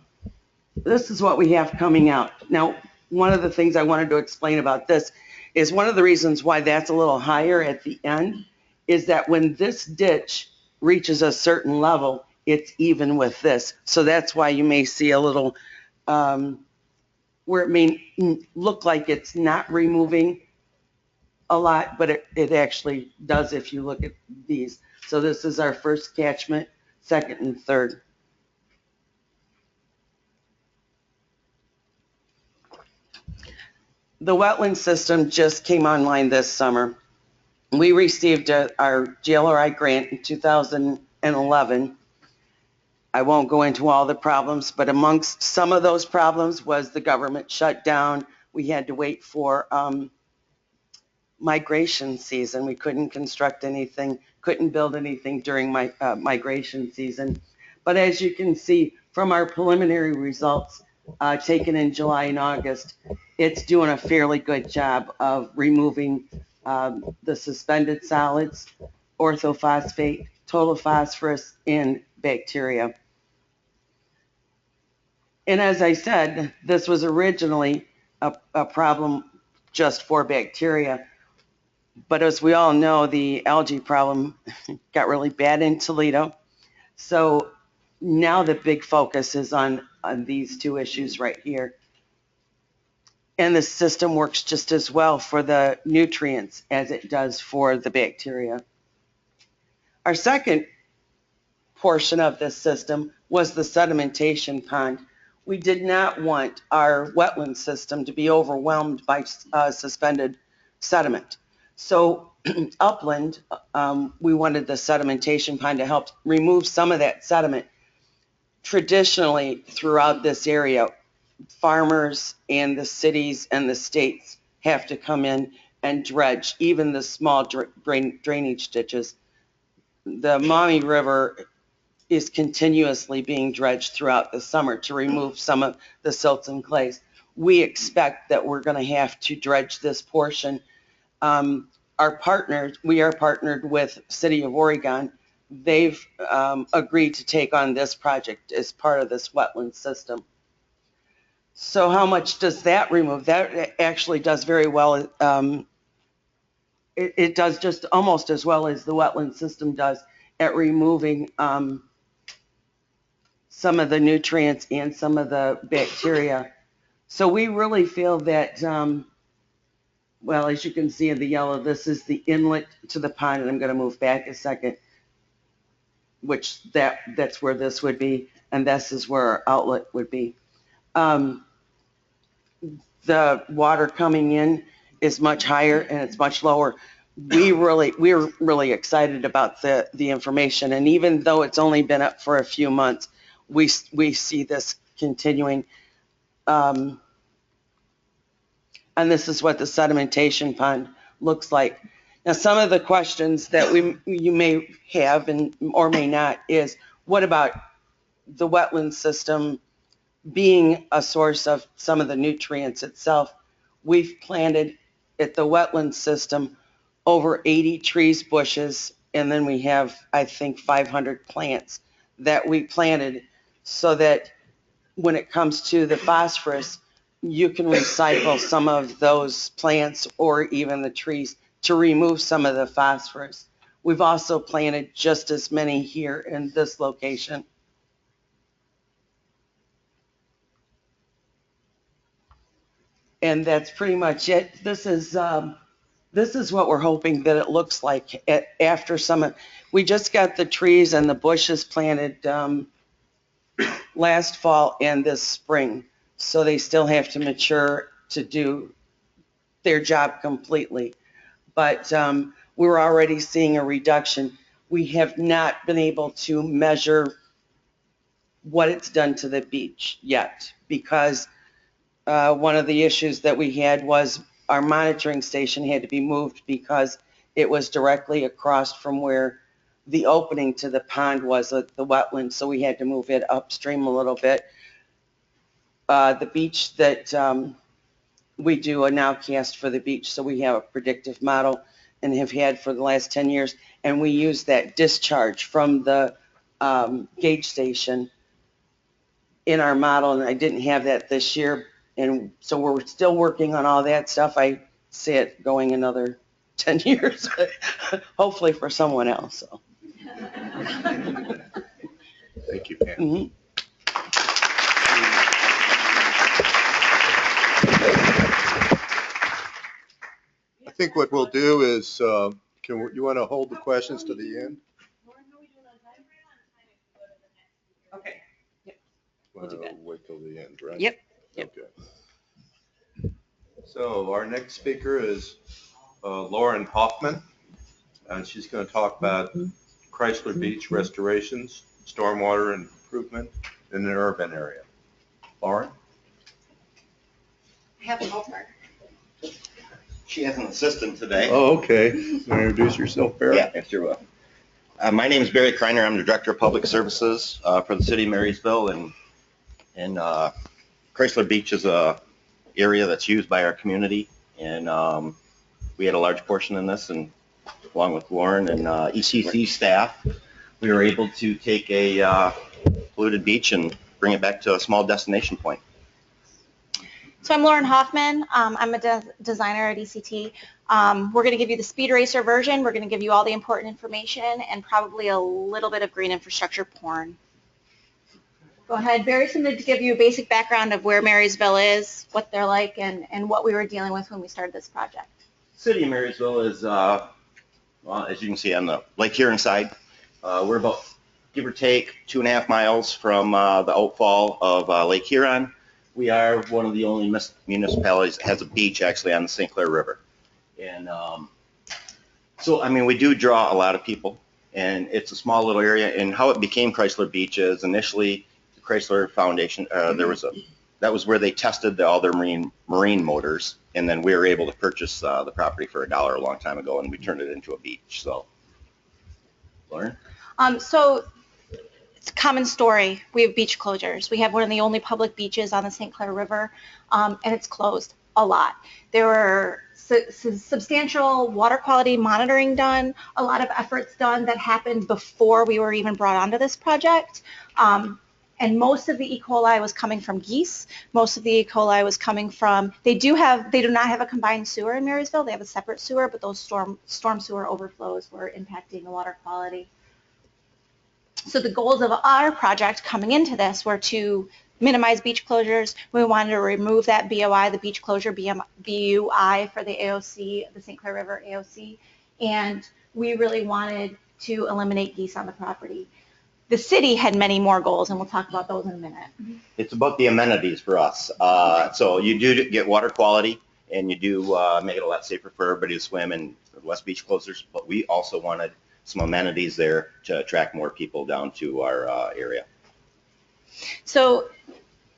This is what we have coming out. Now, one of the things I wanted to explain about this is one of the reasons why that's a little higher at the end is that when this ditch reaches a certain level, it's even with this. So that's why you may see a little, where it may look like it's not removing a lot, but it actually does if you look at these. So this is our first catchment, second and third. The wetland system just came online this summer. We received our GLRI grant in 2011. I won't go into all the problems, but amongst some of those problems was the government shutdown. We had to wait for migration season. We couldn't construct anything, couldn't build anything during migration season. But as you can see from our preliminary results taken in July and August, it's doing a fairly good job of removing the suspended solids, orthophosphate, total phosphorus, and bacteria. And as I said, this was originally a problem just for bacteria. But as we all know, the algae problem got really bad in Toledo. So now the big focus is on these two issues right here. And the system works just as well for the nutrients as it does for the bacteria. Our second portion of this system was the sedimentation pond. We did not want our wetland system to be overwhelmed by suspended sediment. So upland, we wanted the sedimentation pond to help remove some of that sediment. Traditionally, throughout this area, farmers and the cities and the states have to come in and dredge, even the small drainage ditches. The Maumee River is continuously being dredged throughout the summer to remove some of the silts and clays. We expect that we're going to have to dredge this portion. We are partnered with City of Oregon. They've agreed to take on this project as part of this wetland system. So how much does that remove? That actually does very well. It does just almost as well as the wetland system does at removing some of the nutrients and some of the bacteria. So we really feel that, well, as you can see in the yellow, this is the inlet to the pond, and I'm going to move back a second, which that's where this would be, and this is where our outlet would be. The water coming in is much higher and it's much lower. We're really excited about the information, and even though it's only been up for a few months, we see this continuing. And this is what the sedimentation pond looks like. Now, some of the questions that you may have or may not is, what about the wetland system being a source of some of the nutrients itself? We've planted at the wetland system over 80 trees, bushes, and then we have, I think, 500 plants that we planted so that when it comes to the phosphorus, you can recycle some of those plants or even the trees to remove some of the phosphorus. We've also planted just as many here in this location. And that's pretty much it. This is what we're hoping that it looks like after summer. We just got the trees and the bushes planted last fall and this spring, so they still have to mature to do their job completely. But we're already seeing a reduction. We have not been able to measure what it's done to the beach yet, because one of the issues that we had was our monitoring station had to be moved because it was directly across from where the opening to the pond was at the wetland, so we had to move it upstream a little bit. The beach that we do a nowcast for the beach, so we have a predictive model and have had for the last 10 years, and we use that discharge from the gauge station in our model, and I didn't have that this year, and so we're still working on all that stuff. I see it going another 10 years, hopefully for someone else. So. Thank you, Pam. Mm-hmm. I think what we'll do is, you want to hold the questions to the end? Okay. Yep. We'll do that. wait till the end, right? Yep. Okay. So our next speaker is Lauren Hoffman, and she's going to talk about Chrysler Beach restorations, stormwater improvement in the urban area. Lauren? I have an alternate. She has an assistant today. Oh, okay. Introduce yourself, Barry. Yeah, sure will. My name is Barry Kreiner. I'm the Director of Public Services for the City of Marysville, and Chrysler Beach is a area that's used by our community, and we had a large portion in this, and along with Lauren and ECC staff, we were able to take a polluted beach and bring it back to a small destination point. So I'm Lauren Hoffman. I'm a designer at ECT. We're going to give you the speed racer version. We're going to give you all the important information and probably a little bit of green infrastructure porn. Go ahead. Barry's going to give you a basic background of where Marysville is, what they're like, and what we were dealing with when we started this project. City of Marysville is, well, as you can see on the Lake Huron side, we're about give or take 2.5 miles from the outfall of Lake Huron. We are one of the only municipalities that has a beach actually on the St. Clair River. And so, I mean, we do draw a lot of people, and it's a small little area. And how it became Chrysler Beach is initially the Chrysler Foundation, that was where they tested all their marine motors, and then we were able to purchase the property for $1 a long time ago, and we turned it into a beach. So, Lauren? So it's a common story. We have beach closures. We have one of the only public beaches on the St. Clair River, and it's closed a lot. There were substantial water quality monitoring done, a lot of efforts done that happened before we were even brought onto this project. And most of the E. coli was coming from geese. Most of the E. coli was coming from, they do not have a combined sewer in Marysville. They have a separate sewer, but those storm sewer overflows were impacting the water quality. So the goals of our project coming into this were to minimize beach closures. We wanted to remove that BOI, the beach closure BUI for the AOC, the St. Clair River AOC, and we really wanted to eliminate geese on the property. The city had many more goals, and we'll talk about those in a minute. It's about the amenities for us. So you do get water quality, and you do make it a lot safer for everybody to swim and less beach closures, but we also wanted some amenities there to attract more people down to our area. So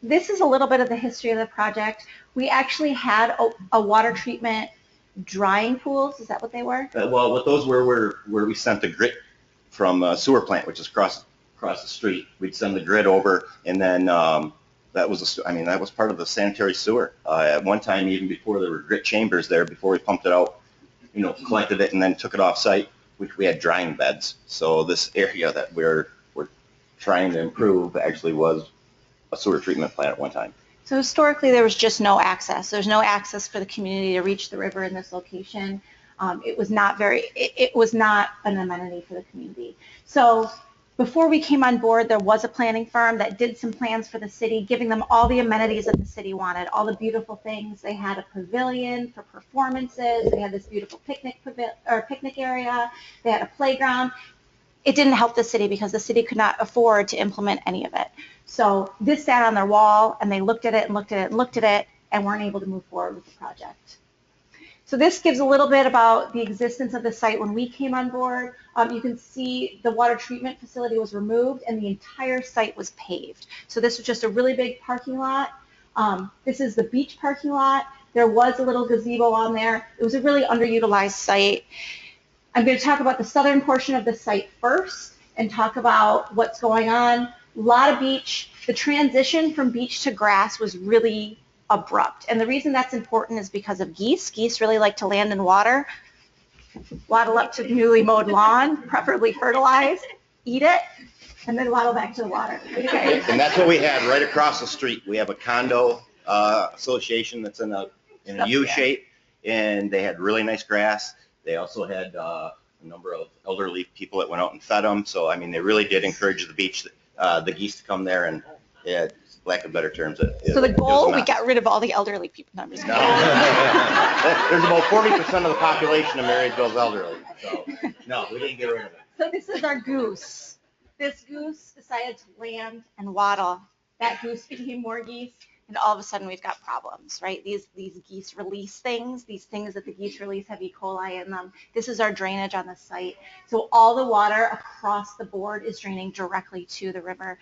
this is a little bit of the history of the project. We actually had a water treatment drying pools. Is that what they were? Well, what those were where we sent the grit from a sewer plant, which is across the street. We'd send the grit over, and then that was part of the sanitary sewer. At one time, even before there were grit chambers there, before we pumped it out, collected it and then took it off site, we had drying beds. So this area that we're trying to improve actually was a sewer treatment plant at one time. So historically, there was just no access. There's no access for the community to reach the river in this location. It was not an amenity for the community. So before we came on board, there was a planning firm that did some plans for the city, giving them all the amenities that the city wanted, all the beautiful things. They had a pavilion for performances. They had this beautiful picnic area. They had a playground. It didn't help the city because the city could not afford to implement any of it. So this sat on their wall, and they looked at it and looked at it and looked at it, and weren't able to move forward with the project. So this gives a little bit about the existence of the site when we came on board. You can see the water treatment facility was removed, and the entire site was paved. So this was just a really big parking lot. This is the beach parking lot. There was a little gazebo on there. It was a really underutilized site. I'm going to talk about the southern portion of the site first and talk about what's going on. A lot of beach. The transition from beach to grass was really abrupt. And the reason that's important is because of geese. Geese really like to land in water, waddle up to newly mowed lawn, preferably fertilized, eat it, and then waddle back to the water. Okay. And that's what we had right across the street. We have a condo association that's in a U shape, and they had really nice grass. They also had a number of elderly people that went out and fed them. So, I mean, they really did encourage the beach, the geese to come there, and they had, lack of better terms. So the goal, we got rid of all the elderly people. No, There's about 40% of the population of Marysville is elderly. So, no, we didn't get rid of it. So this is our goose. This goose decided to land and waddle. That goose became more geese, and all of a sudden we've got problems, right? These geese release things. These things that the geese release have E. coli in them. This is our drainage on the site. So all the water across the board is draining directly to the river.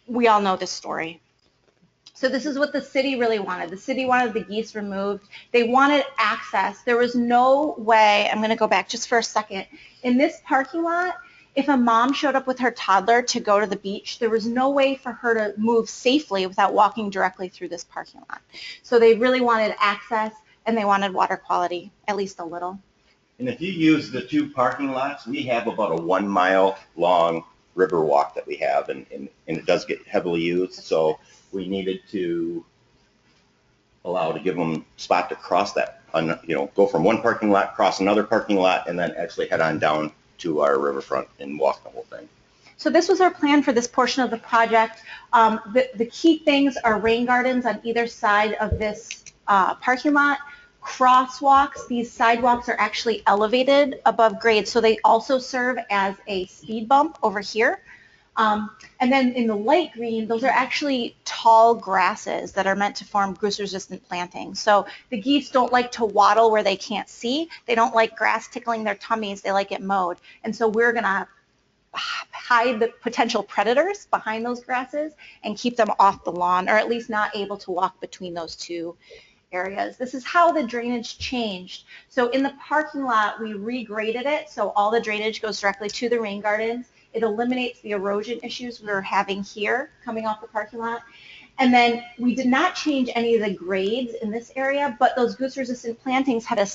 We all know this story. So this is what the city really wanted. The city wanted the geese removed. They wanted access. There was no way, I'm going to go back just for a second. In this parking lot, if a mom showed up with her toddler to go to the beach, there was no way for her to move safely without walking directly through this parking lot. So they really wanted access, and they wanted water quality, at least a little. And if you use the two parking lots, we have about a 1 mile long river walk that we have, and it does get heavily used. So we needed to allow to give them a spot to cross that, go from one parking lot, cross another parking lot, and then actually head on down to our riverfront and walk the whole thing. So this was our plan for this portion of the project. The key things are rain gardens on either side of this parking lot, crosswalks, these sidewalks are actually elevated above grade, so they also serve as a speed bump over here. And then in the light green, those are actually tall grasses that are meant to form goose-resistant plantings. So the geese don't like to waddle where they can't see. They don't like grass tickling their tummies. They like it mowed. And so we're going to hide the potential predators behind those grasses and keep them off the lawn, or at least not able to walk between those two areas. This is how the drainage changed. So in the parking lot, we regraded it, so all the drainage goes directly to the rain gardens. It eliminates the erosion issues we were having here coming off the parking lot. And then we did not change any of the grades in this area, but those goose-resistant plantings had a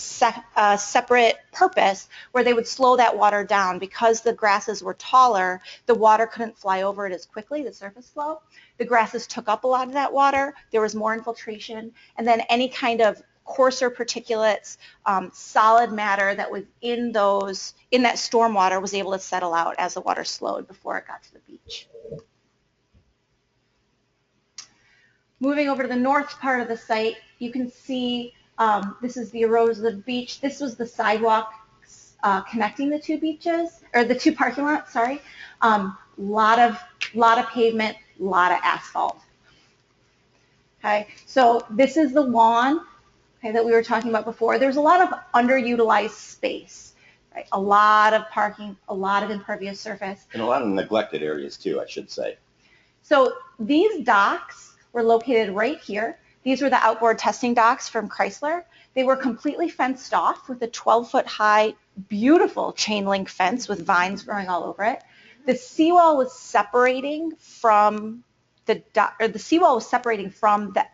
separate purpose where they would slow that water down. Because the grasses were taller, the water couldn't fly over it as quickly, the surface flow. The grasses took up a lot of that water. There was more infiltration. And then any kind of coarser particulates, solid matter that was in that stormwater was able to settle out as the water slowed before it got to the beach. Moving over to the north part of the site, you can see this is the erosion of the beach. This was the sidewalk connecting the two beaches, or the two parking lots, sorry. Lot of pavement, lot of asphalt. Okay, so this is the lawn, okay, that we were talking about before. There's a lot of underutilized space, right? A lot of parking, a lot of impervious surface. And a lot of neglected areas too, I should say. So these docks were located right here. These were the outboard testing docks from Chrysler. They were completely fenced off with a 12-foot high, beautiful chain link fence with vines growing all over it. The seawall was separating from the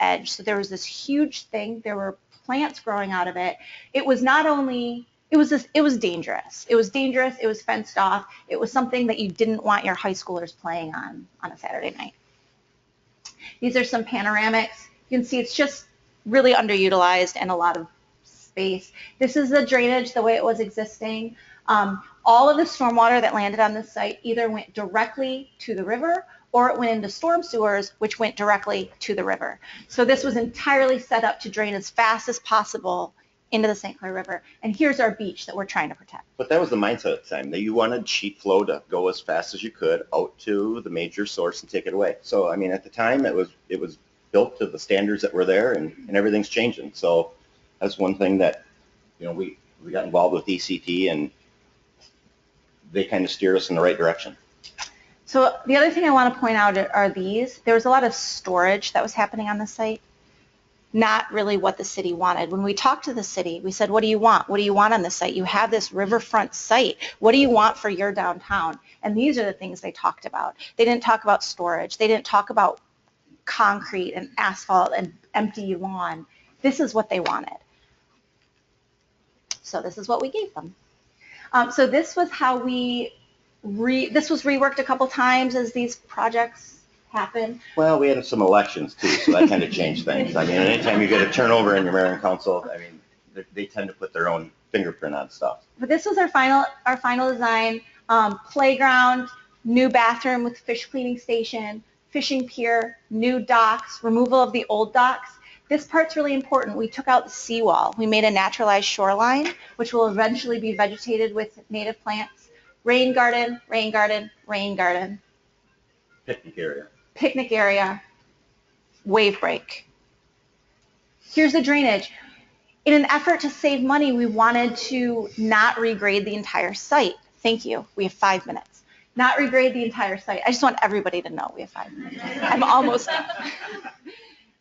edge. So there was this huge thing. There were plants growing out of it. It was not only, it was dangerous. It was dangerous. It was fenced off. It was something that you didn't want your high schoolers playing on a Saturday night. These are some panoramics. You can see it's just really underutilized and a lot of space. This is the drainage the way it was existing. All of the stormwater that landed on this site either went directly to the river or it went into storm sewers, which went directly to the river. So this was entirely set up to drain as fast as possible into the St. Clair River. And here's our beach that we're trying to protect. But that was the mindset at the time, that you wanted sheet flow to go as fast as you could out to the major source and take it away. So, I mean, at the time, it was built to the standards that were there, and everything's changing. So that's one thing that, you know, we got involved with ECT, and they kind of steer us in the right direction. So the other thing I want to point out are these. There was a lot of storage that was happening on the site. Not really what the city wanted. When we talked to the city, we said, what do you want? What do you want on the site? You have this riverfront site. What do you want for your downtown? And these are the things they talked about. They didn't talk about storage. They didn't talk about concrete and asphalt and empty lawn. This is what they wanted. So this is what we gave them. So this was how this was reworked a couple times as these projects happen. Well, we had some elections too, so that kind of changed things. I mean, anytime you get a turnover in your mayor and council, I mean, they tend to put their own fingerprint on stuff. But this was our final design. Playground, new bathroom with fish cleaning station, fishing pier, new docks, removal of the old docks. This part's really important. We took out the seawall. We made a naturalized shoreline, which will eventually be vegetated with native plants. Rain garden, rain garden, rain garden. Picnic area, wave break. Here's the drainage. In an effort to save money, we wanted to not regrade the entire site. Thank you. We have 5 minutes. Not regrade the entire site. I just want everybody to know we have 5 minutes. I'm almost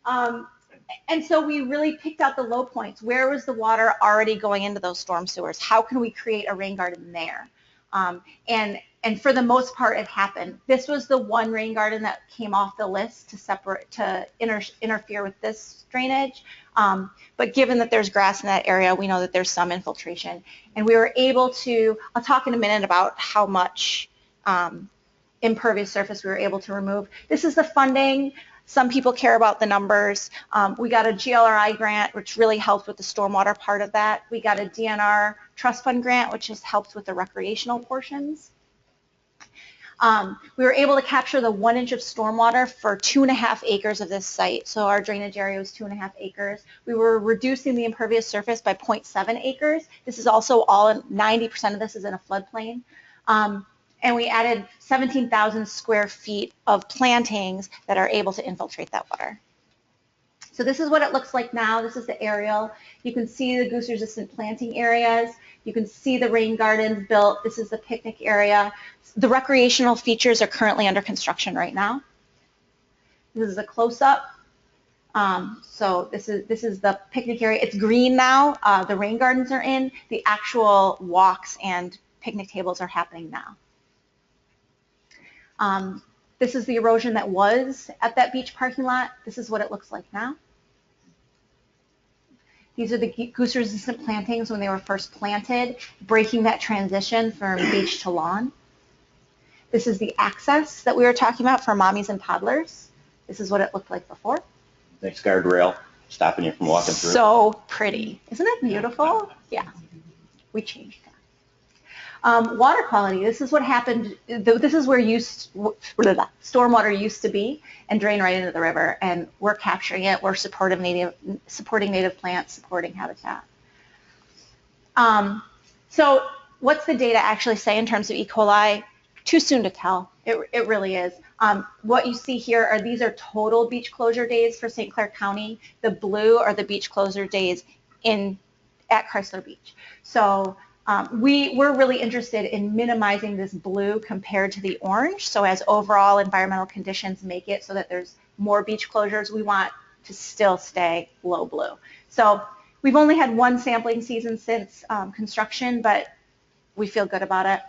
done. And so we really picked out the low points. Where was the water already going into those storm sewers? How can we create a rain garden there? And for the most part, it happened. This was the one rain garden that came off the list to interfere with this drainage. But given that there's grass in that area, we know that there's some infiltration. And we were able to, I'll talk in a minute about how much impervious surface we were able to remove. This is the funding. Some people care about the numbers. We got a GLRI grant, which really helped with the stormwater part of that. We got a DNR trust fund grant, which has helped with the recreational portions. We were able to capture the 1 inch of stormwater for 2.5 acres of this site. So our drainage area was 2.5 acres. We were reducing the impervious surface by 0.7 acres. This is also all, 90% of this is in a floodplain. And we added 17,000 square feet of plantings that are able to infiltrate that water. So this is what it looks like now. This is the aerial. You can see the goose-resistant planting areas. You can see the rain gardens built. This is the picnic area. The recreational features are currently under construction right now. This is a close-up. So this is the picnic area. It's green now. The rain gardens are in. The actual walks and picnic tables are happening now. This is the erosion that was at that beach parking lot. This is what it looks like now. These are the goose-resistant plantings when they were first planted, breaking that transition from beach to lawn. This is the access that we were talking about for mommies and toddlers. This is what it looked like before. Next guardrail, stopping you from walking through. So pretty. Isn't it beautiful? Yeah. We changed that. Water quality, this is what happened. This is where stormwater used to be and drain right into the river, and we're capturing it. We're supporting native plants, supporting habitat. So what's the data actually say in terms of E. coli? Too soon to tell. It really is. What you see here are these are total beach closure days for St. Clair County. The blue are the beach closure days at Chrysler Beach. So we're really interested in minimizing this blue compared to the orange. So as overall environmental conditions make it so that there's more beach closures, we want to still stay low blue. So we've only had one sampling season since construction, but we feel good about it.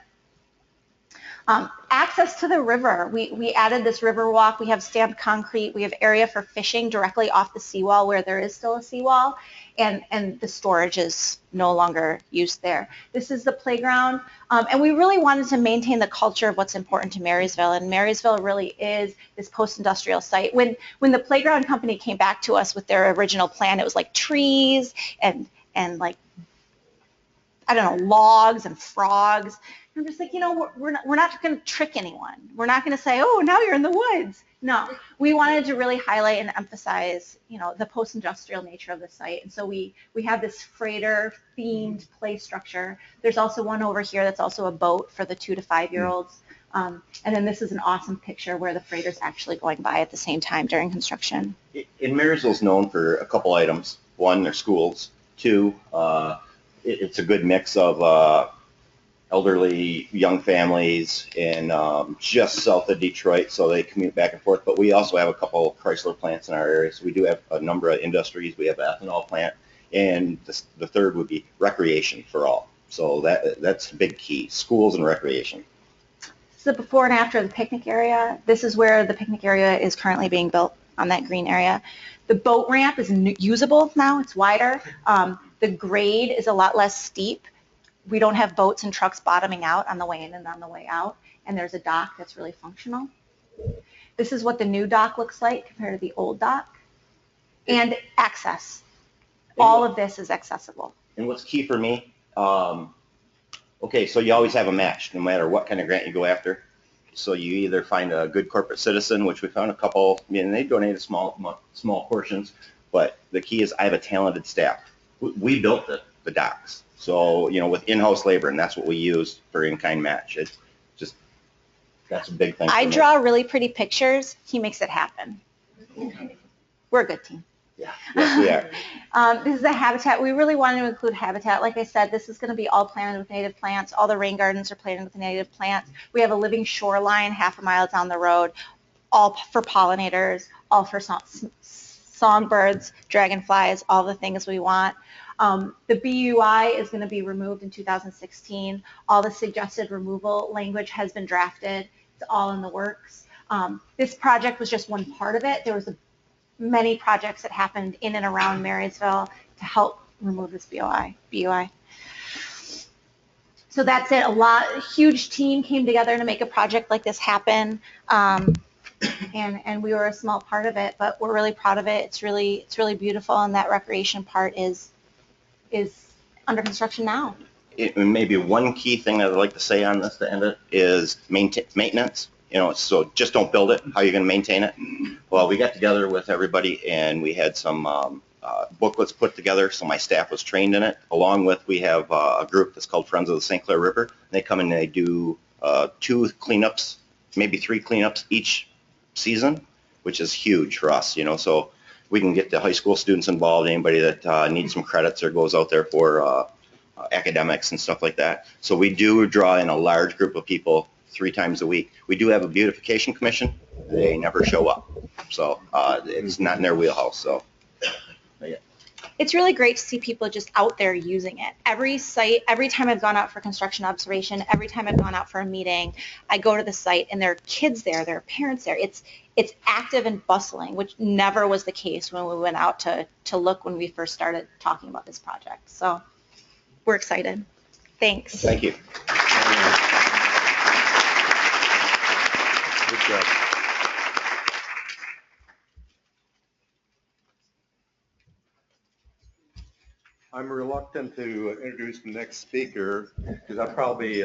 Access to the river. We added this river walk. We have stamped concrete. We have area for fishing directly off the seawall where there is still a seawall, and the storage is no longer used there. This is the playground, and we really wanted to maintain the culture of what's important to Marysville, and Marysville really is this post-industrial site. When the playground company came back to us with their original plan, it was like trees and like, I don't know, logs and frogs. I'm just like, we're not going to trick anyone. We're not going to say, oh, now you're in the woods. No, we wanted to really highlight and emphasize, the post-industrial nature of the site. And so we have this freighter-themed play structure. There's also one over here that's also a boat for the 2 to 5-year-olds. And then this is an awesome picture where the freighter's actually going by at the same time during construction. And Marysville's known for a couple items. One, their schools. Two, it's a good mix of elderly young families and just south of Detroit, so they commute back and forth. But we also have a couple Chrysler plants in our area, so we do have a number of industries. We have an ethanol plant, and the third would be recreation for all. So that's a big key, schools and recreation. So before and after the picnic area, this is where the picnic area is currently being built on that green area. The boat ramp is usable now, it's wider. The grade is a lot less steep. We don't have boats and trucks bottoming out on the way in and on the way out, and there's a dock that's really functional. This is what the new dock looks like compared to the old dock. And access. All of this is accessible. And what's key for me, okay, so you always have a match no matter what kind of grant you go after. So you either find a good corporate citizen, which we found a couple, and they donated small portions, but the key is I have a talented staff. We built the docks. So, with in-house labor, and that's what we use for in-kind match. It's just, that's a big thing. I draw really pretty pictures. He makes it happen. We're a good team. Yeah, yes, we are. This is a habitat. We really wanted to include habitat. Like I said, this is going to be all planted with native plants. All the rain gardens are planted with native plants. We have a living shoreline 1/2 mile down the road, all for pollinators, all for songbirds, dragonflies, all the things we want. The BUI is going to be removed in 2016. All the suggested removal language has been drafted. It's all in the works. This project was just one part of it. There was many projects that happened in and around Marysville to help remove this BUI. So that's it. A huge team came together to make a project like this happen. And we were a small part of it, but we're really proud of it. It's really beautiful, and that recreation part is under construction now. maybe one key thing that I'd like to say on this to end it is maintenance. So just don't build it. How are you going to maintain it? Well, we got together with everybody and we had some booklets put together. So my staff was trained in it. Along with, we have a group that's called Friends of the St. Clair River. They come and they do 2 cleanups, maybe 3 cleanups each season, which is huge for us. So we can get the high school students involved, anybody that needs some credits or goes out there for academics and stuff like that. So we do draw in a large group of people 3 times a week. We do have a beautification commission. They never show up. So it's not in their wheelhouse. So yeah. It's really great to see people just out there using it. Every site, every time I've gone out for construction observation, every time I've gone out for a meeting, I go to the site and there are kids there, there are parents there. It's active and bustling, which never was the case when we went out to look when we first started talking about this project. So we're excited. Thanks. Thank you. Good job. I'm reluctant to introduce the next speaker because I probably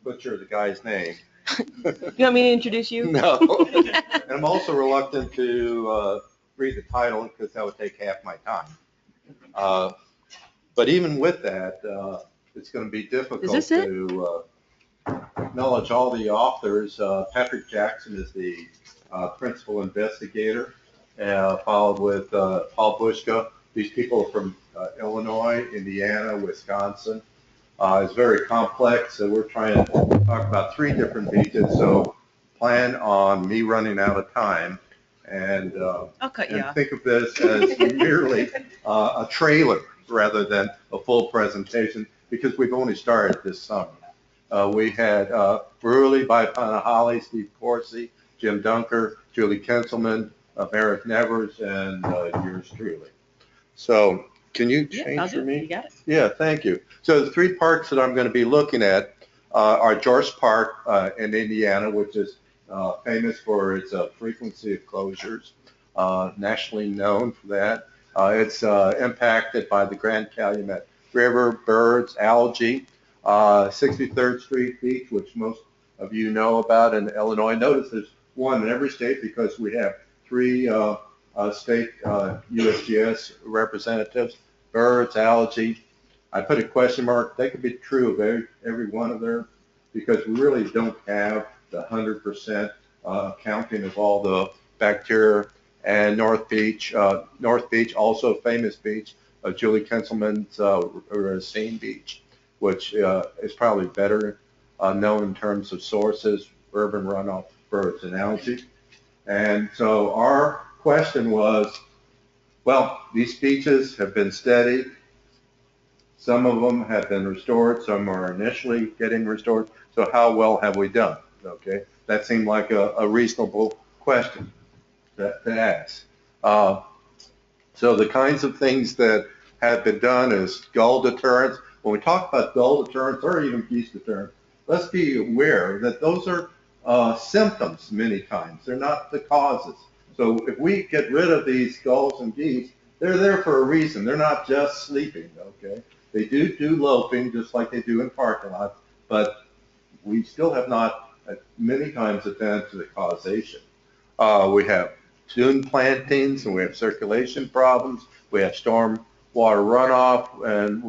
butcher the guy's name. You want me to introduce you? No. And I'm also reluctant to read the title because that would take half my time. But even with that, it's going to be difficult to acknowledge all the authors. Patrick Jackson is the principal investigator, followed with Paul Bushka. These people are from Illinois, Indiana, Wisconsin. It's very complex, so we're trying to talk about 3 different beaches, so plan on me running out of time. And, I'll cut you and off. think of this as merely a trailer rather than a full presentation, because we've only started this summer. We had Brewerly by Panahali, Steve Corsi, Jim Dunker, Julie Kinselman, Merrick Nevers, and yours truly. So can you change for me? You got it. Yeah, thank you. So the 3 parks that I'm going to be looking at are George Park in Indiana, which is famous for its frequency of closures, nationally known for that. It's impacted by the Grand Calumet River, birds, algae. 63rd Street Beach, which most of you know about in Illinois. Notice there's 1 in every state because we have 3 state USGS representatives. Birds, algae. I put a question mark. They could be true of every one of them because we really don't have the 100% counting of all the bacteria. And North Beach, also a famous beach, Julie Kinselman's Racine Beach, which is probably better known in terms of sources, urban runoff, birds, and algae. And so our question was, well, these beaches have been steady. Some of them have been restored. Some are initially getting restored. So how well have we done? Okay, that seemed like a reasonable question to ask. So the kinds of things that have been done is gull deterrence. When we talk about gull deterrence or even geese deterrence, let's be aware that those are symptoms many times. They're not the causes. So if we get rid of these gulls and geese, they're there for a reason. They're not just sleeping, okay? They do loping just like they do in parking lots, but we still have not many times advanced to the causation. We have dune plantings and we have circulation problems. We have storm water runoff and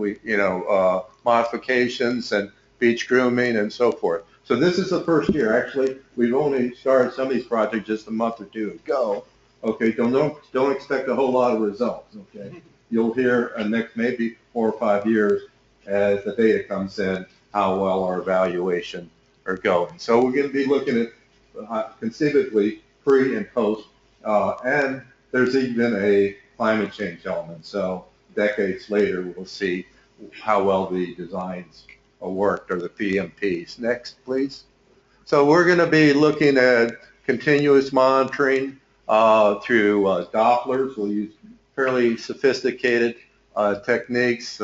modifications and beach grooming and so forth. So this is the first year. Actually, we've only started some of these projects just a month or 2 ago. Okay, don't expect a whole lot of results. Okay, you'll hear next maybe 4 or 5 years as the data comes in how well our evaluation are going. So we're going to be looking at conceivably pre and post, and there's even a climate change element. So decades later, we'll see how well the designs worked, or the BMPs. Next, please. So we're going to be looking at continuous monitoring through Dopplers. We'll use fairly sophisticated techniques,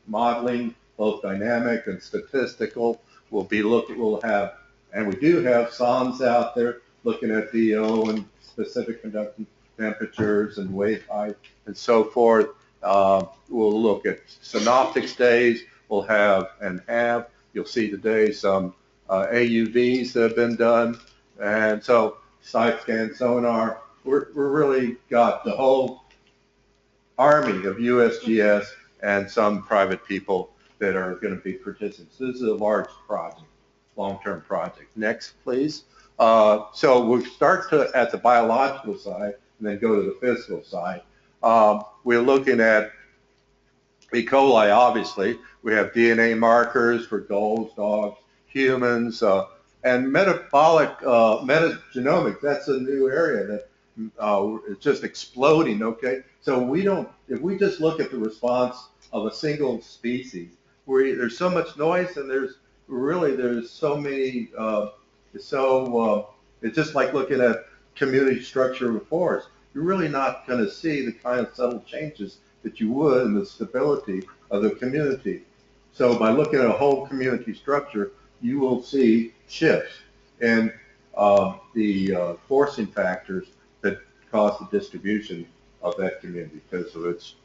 modeling, both dynamic and statistical. We'll have, and we do have SONs out there looking at DO and specific conductive temperatures and wave height and so forth. We'll look at synoptic stays. will have and have. You'll see today some AUVs that have been done, and so side scan sonar. We're really got the whole army of USGS and some private people that are going to be participants. This is a large project, long-term project. Next, please. So we'll start at the biological side and then go to the physical side. We're looking at E. coli, obviously. We have DNA markers for gulls, dogs, humans, and metabolic metagenomics. That's a new area that it's just exploding, okay? So if we just look at the response of a single species, where there's so much noise and there's so many, it's just like looking at community structure of a forest. You're really not going to see the kind of subtle changes that you would in the stability of the community. So by looking at a whole community structure, you will see shifts in the forcing factors that cause the distribution of that community because of its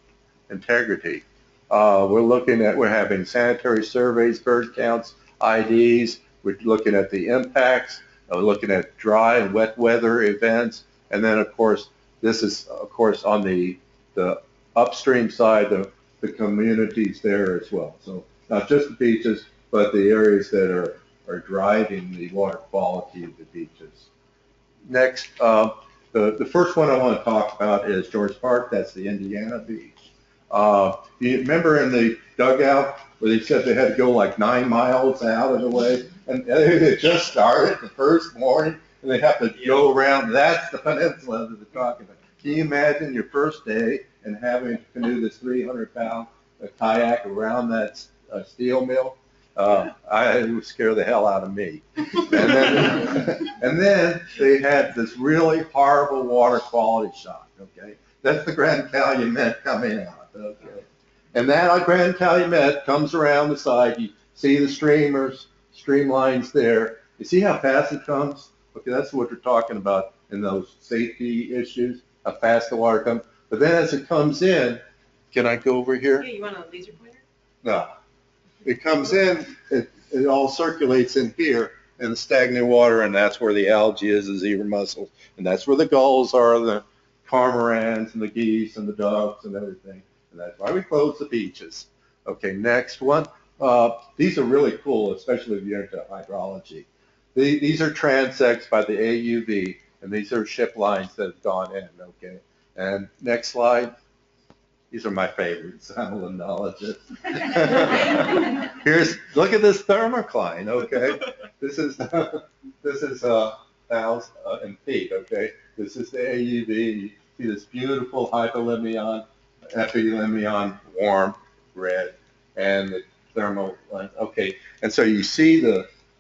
integrity. We're having sanitary surveys, bird counts, IDs. We're looking at the impacts. We're looking at dry and wet weather events. And then, of course, this is, of course, on the upstream side, the communities there as well. So not just the beaches, but the areas that are driving the water quality of the beaches. Next, the first one I want to talk about is George Park. That's the Indiana beach. You remember in the dugout where they said they had to go like 9 miles out of the way, and they just started the first morning, and they have to go around. That's the peninsula that they're talking about. Can you imagine your first day and having to canoe this 300-pound kayak around that steel mill? It would scare the hell out of me. And then they had this really horrible water quality shock, okay? That's the Grand Calumet coming out, okay? And that Grand Calumet comes around the side. You see the streamlines there. You see how fast it comes? Okay, that's what we're talking about in those safety issues, how fast the water comes. But then as it comes in, can I go over here? Yeah, you want a laser pointer? No. It comes in, it all circulates in here in the stagnant water, and that's where the algae is, the zebra mussels, and that's where the gulls are, the cormorants and the geese and the ducks and everything. And that's why we close the beaches. Okay, next one. These are really cool, especially if you're into hydrology. These are transects by the AUV, and these are ship lines that have gone in, okay? And next slide. These are my favorites. I'm a linologist. Look at this thermocline, okay? This is 1,000 in feet, okay? This is the AUV. You see this beautiful hypolemmion, epilemmion, warm, red, and the thermal line, okay? And so you see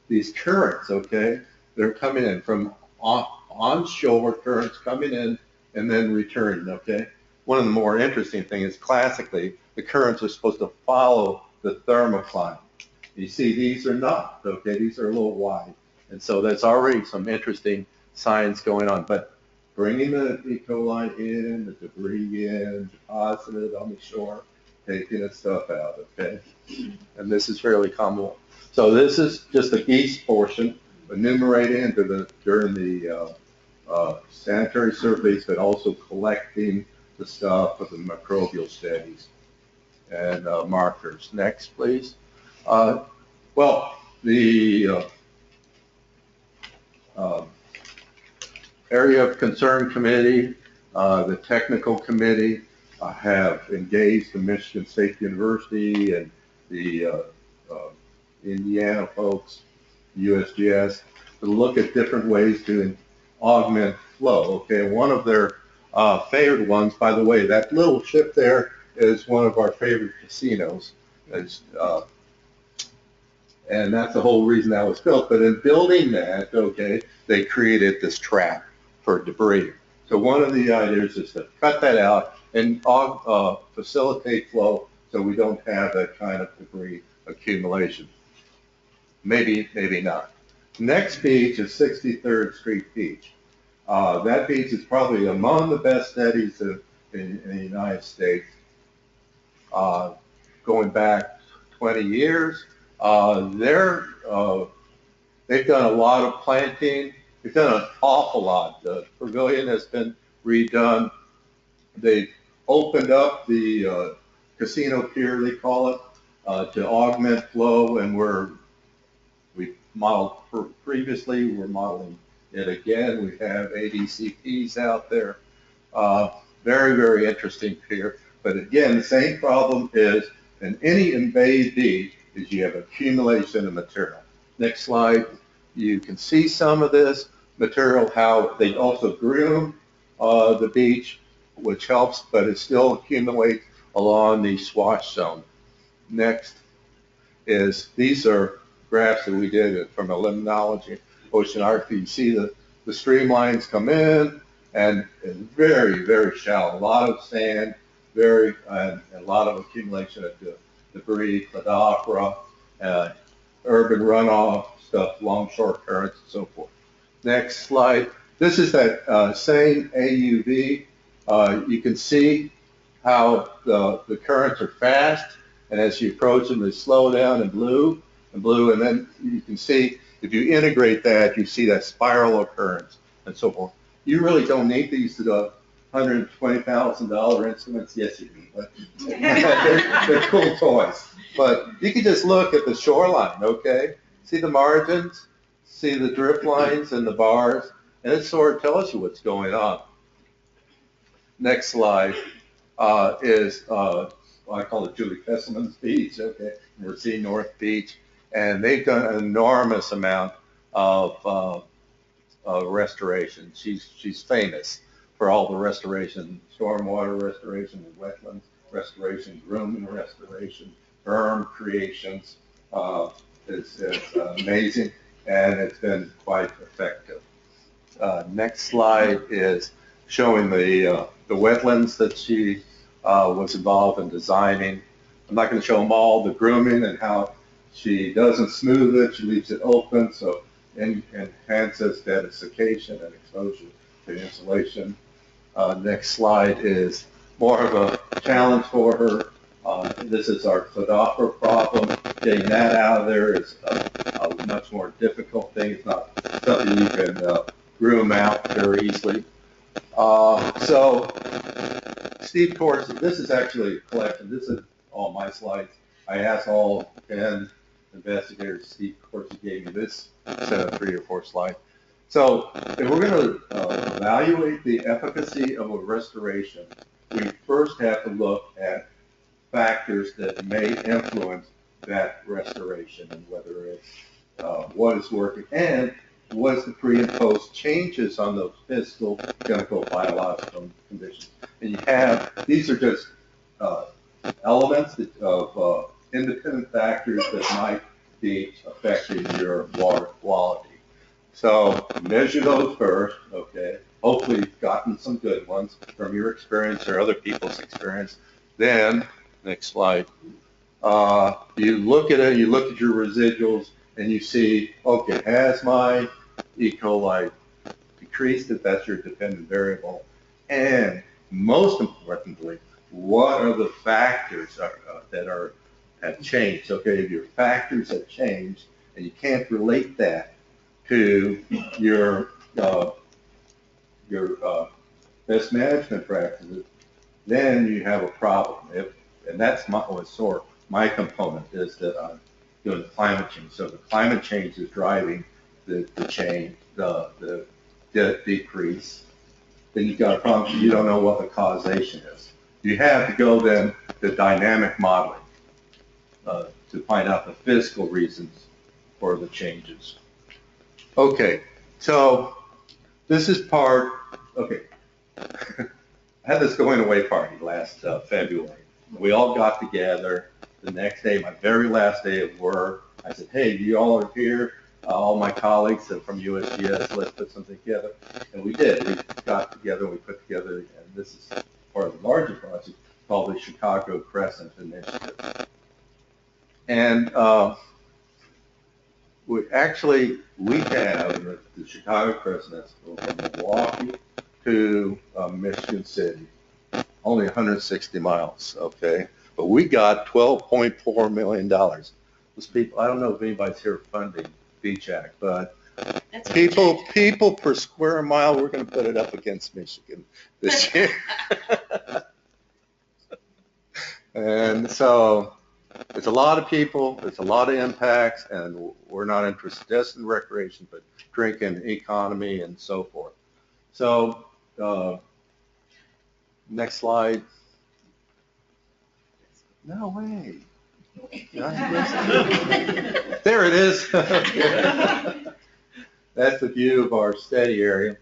these currents, okay? They're coming in from onshore currents coming in and then returning, okay? One of the more interesting things is classically, the currents are supposed to follow the thermocline. You see, these are not, okay? These are a little wide. And so there's already some interesting science going on. But bringing the E. coli in, the debris in, deposited on the shore, taking the stuff out, okay? And this is fairly common. So this is just the geese portion, enumerating during the sanitary surveys, but also collecting the stuff of the microbial studies and markers. Next, please. Well, the area of concern committee, the technical committee have engaged the Michigan State University and the Indiana folks, USGS, to look at different ways to augment flow. Okay, one of their favorite ones, by the way, that little ship there is one of our favorite casinos. And that's the whole reason that was built. But in building that, okay, they created this trap for debris. So one of the ideas is to cut that out and facilitate flow so we don't have that kind of debris accumulation. Maybe, maybe not. Next beach is 63rd Street Beach. That beach is probably among the best studies in the United States, going back 20 years. They've done a lot of planting. They've done an awful lot. The pavilion has been redone. They've opened up the casino pier, they call it, to augment flow, and we modeled previously, we're modeling it again. We have ADCPs out there. Very, very interesting pier. But again, the same problem is in any embayed beach is you have accumulation of material. Next slide. You can see some of this material, how they also groom the beach, which helps, but it still accumulates along the swash zone. Next is, these are graphs that we did from a limnology oceanography. You see the streamlines come in, and it's very, very shallow. A lot of sand, and a lot of accumulation of debris, cladocra, urban runoff stuff, longshore currents, and so forth. Next slide. This is that same AUV. You can see how the currents are fast, and as you approach them, they slow down in blue, and then you can see, if you integrate that, you see that spiral of currents and so forth. You really don't need these $120,000 instruments. Yes, you do, but they're cool toys. But you can just look at the shoreline, okay? See the margins, see the drip lines and the bars, and it sort of tells you what's going on. Next slide is I call it Julie Fesselman's Beach, okay? We're seeing North Beach, and they've done an enormous amount of restoration. She's famous for all the restoration, stormwater restoration, wetlands restoration, grooming restoration, berm creations. It's amazing, and it's been quite effective. Next slide is showing the wetlands that she was involved in designing. I'm not going to show them all, the grooming and how she doesn't smooth it, she leaves it open, so it enhances desiccation and exposure to insulation. Next slide is more of a challenge for her. This is our cladocra problem. Getting that out of there is a much more difficult thing. It's not something you can groom out very easily. So Steve Corsi, this is actually a collection. This is all my slides. I asked all 10 investigators. Steve Corsi gave me this set of 3 or 4 slides. So if we're going to evaluate the efficacy of a restoration, we first have to look at factors that may influence that restoration, and whether it's what is working and what is the pre and post changes on those physical, chemical, biological conditions. And you have, these are just elements of independent factors that might be affecting your water quality. So measure those first, okay? Hopefully you've gotten some good ones from your experience or other people's experience. Then, next slide, you look at it, you look at your residuals, and you see, okay, has my E. coli decreased if that's your dependent variable? And most importantly, what are the factors that have changed? Okay, if your factors have changed and you can't relate that to your best management practices, then you have a problem. And that's my component is that I'm doing climate change. So the climate change is driving the change, the decrease. Then you've got a problem. You don't know what the causation is. You have to go then to dynamic modeling to find out the physical reasons for the changes. Okay, so this is part, okay. I had this going away party last February. We all got together the next day, my very last day of work. I said, hey, you all are here, all my colleagues from USGS, let's put something together. And we did. We got together, we put together, and this is part of the larger project called the Chicago Crescent Initiative. And we have the Chicago Crescent that's from Milwaukee to Michigan City, only 160 miles, okay? but we got $12.4 million. Those people, I don't know if anybody's here funding Beach Act, but people per square mile, we're going to put it up against Michigan this year. And so it's a lot of people, it's a lot of impacts, and we're not interested just in recreation, but drinking, economy, and so forth. So next slide. No way. There it is. That's the view of our study area.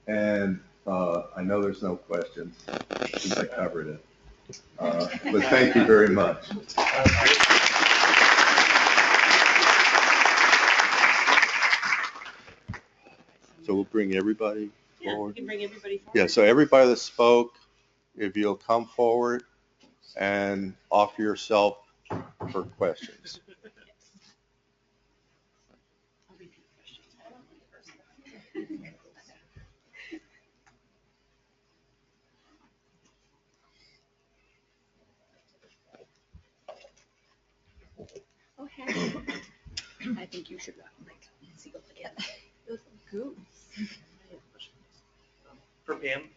And I know there's no questions since I covered it. But thank you very much. So we'll bring everybody forward. You can bring everybody forward. Yeah, so everybody that spoke, if you'll come forward and offer yourself for questions. Okay. I think you should see what they get. Those goose. For Pam,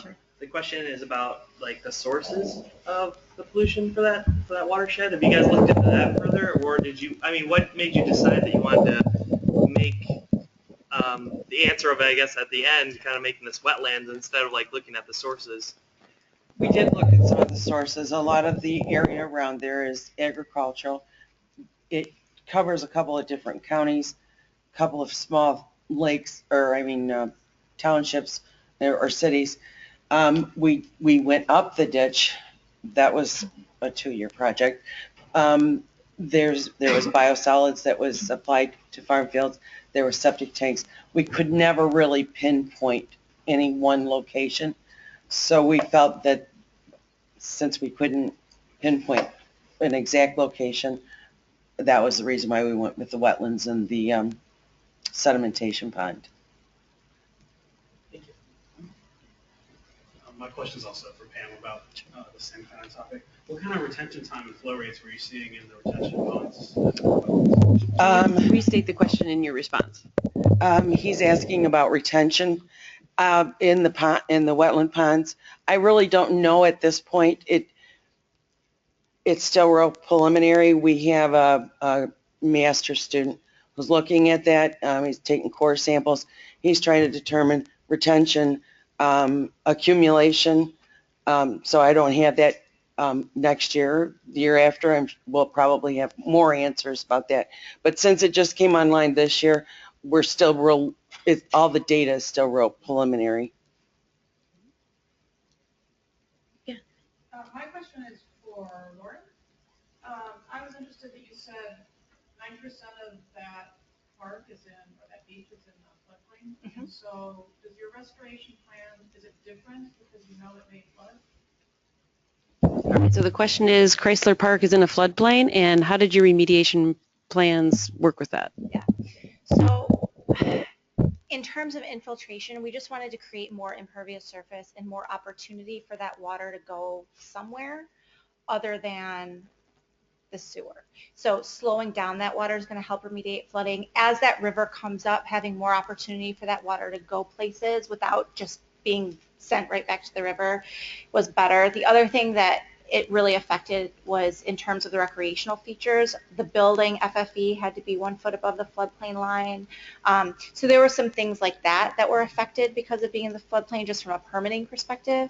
Sure. the question is about like the sources of the pollution for that watershed. Have you guys looked into that further, or did you? I mean, what made you decide that you wanted to make the answer of it, I guess, at the end, kind of making this wetlands instead of like looking at the sources? We did look at some of the sources. A lot of the area around there is agricultural. It covers a couple of different counties, a couple of small lakes, or townships or cities. We went up the ditch. That was a 2-year project. There was biosolids that was applied to farm fields. There were septic tanks. We could never really pinpoint any one location. So we felt that since we couldn't pinpoint an exact location, that was the reason why we went with the wetlands and the sedimentation pond. Thank you. My question is also for Pam about the same kind of topic. What kind of retention time and flow rates were you seeing in the retention ponds? Restate the question in your response. He's asking about retention in the wetland ponds. I really don't know at this point. It's still real preliminary. We have a master student who's looking at that. He's taking core samples. He's trying to determine retention, accumulation. So I don't have that next year. The year after, we'll probably have more answers about that. But since it just came online this year, we're still all the data is still real preliminary. Yeah. My question is for Lauren. I was interested that you said 90% of that park is in, or that beach is in the floodplain. Mhm. So does your restoration plan, is it different because you know it may flood? All right, so the question is, Chrysler Park is in a floodplain, and how did your remediation plans work with that? Yeah. So in terms of infiltration, we just wanted to create more impervious surface and more opportunity for that water to go somewhere other than the sewer. So slowing down that water is going to help remediate flooding. As that river comes up, having more opportunity for that water to go places without just being sent right back to the river was better. The other thing that it really affected was in terms of the recreational features. The building FFE had to be 1 foot above the floodplain line. So there were some things like that that were affected because of being in the floodplain just from a permitting perspective.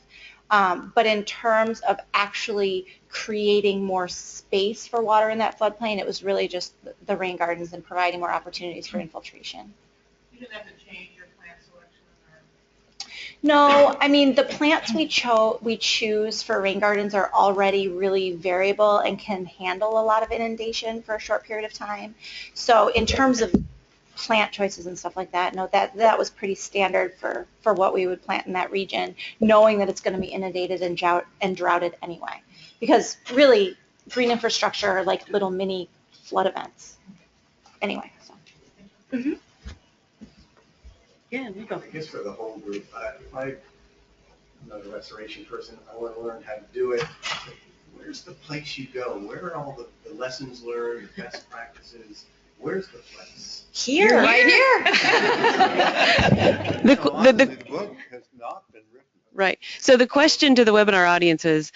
But in terms of actually creating more space for water in that floodplain, it was really just the rain gardens and providing more opportunities for infiltration. You didn't have to change your plant selection or? No, I mean, the plants we choose for rain gardens are already really variable and can handle a lot of inundation for a short period of time. So in terms of plant choices and stuff like that, no, that was pretty standard for what we would plant in that region, knowing that it's going to be inundated and droughted anyway. Because really, green infrastructure are like little mini flood events. Anyway, so. Mm-hmm. Yeah, we go. I guess for the whole group, I I'm not a restoration person. I want to learn how to do it. Where's the place you go? Where are all the lessons learned, the best practices? Where's the place? Here. Right here. The, Honestly, the, the book has not been written. right. So the question to the webinar audience is,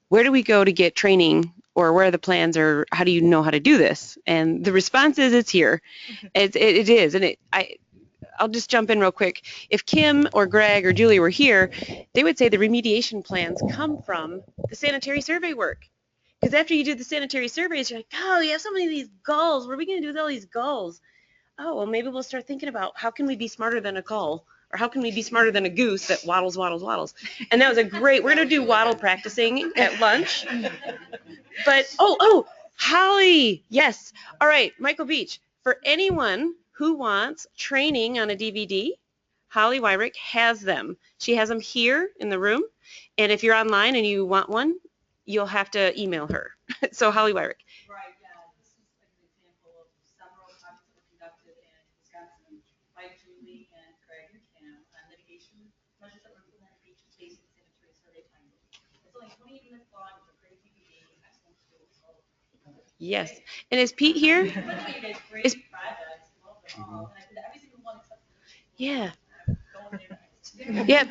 where do we go to get training, or where are the plans, or how do you know how to do this? And the response is it's here. It is. And I'll just jump in real quick. If Kim or Greg or Julie were here, they would say the remediation plans come from the sanitary survey work. Because after you do the sanitary surveys, you're like, oh, you have so many of these gulls. What are we going to do with all these gulls? Oh, well, maybe we'll start thinking about how can we be smarter than a gull? Or how can we be smarter than a goose that waddles, waddles, waddles? And that was a great, we're going to do waddle practicing at lunch. But, Holly, yes. All right, Michael Beach, for anyone who wants training on a DVD, Holly Wyrick has them. She has them here in the room. And if you're online and you want one, you'll have to email her. So Holly Wyrick. Right, yeah, this is like an example of several projects that were conducted in Wisconsin by Julie and Greg and Kim on mitigation measures that were implemented each based on sanitary survey findings. It's only 28 minutes long, it's a great DVD, excellent tool, so. Yes. And is Pete here? Great projects, love them all, and I did every single one except. Yeah. Going there. Yeah.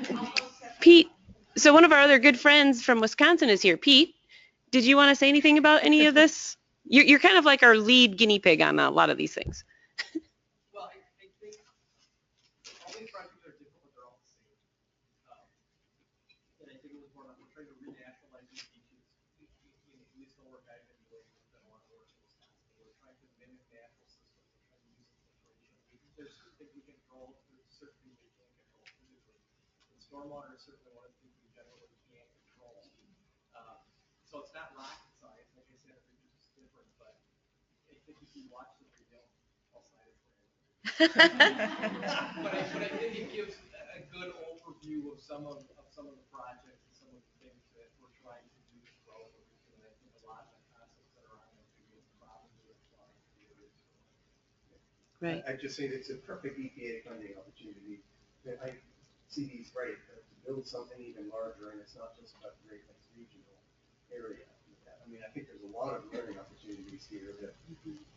Pete, so one of our other good friends from Wisconsin is here. Pete, did you want to say anything about any of this? You're kind of like our lead guinea pig on a lot of these things. Well, I think all these projects are different, but they're all the same. And I think it was more about we're trying to renaturalize these beaches. At least the work I've been doing, we've done a lot of work in Wisconsin. We're trying to mimic natural systems. We're trying to use filtration. There's certain things we can control. There's certain things we can't control physically. And stormwater is certainly one of the things we generally can't control. So it's not rocket science. Like I said, every beach is different, but I think if you watch the video, I'll sign it for you. But I think it gives a good overview of some of the projects and some of the things that we're trying to do to grow the region. And I think a lot of the concepts that are on there video probably apply to the areas. Right. I just think it's a perfect EPA funding opportunity. I see these right to build something even larger, and it's not just about the Great Lakes regional area. I mean, I think there's a lot of learning opportunities here that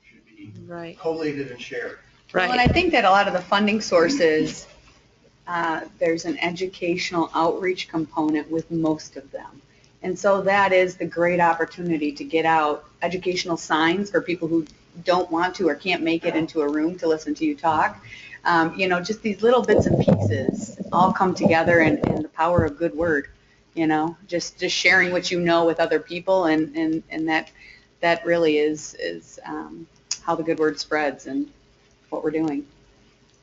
should be collated and shared. Right. Well, and I think that a lot of the funding sources, there's an educational outreach component with most of them. And so that is the great opportunity to get out educational signs for people who don't want to or can't make it into a room to listen to you talk. Just these little bits and pieces all come together and the power of good word, just sharing what you know with other people and that really is how the good word spreads and what we're doing.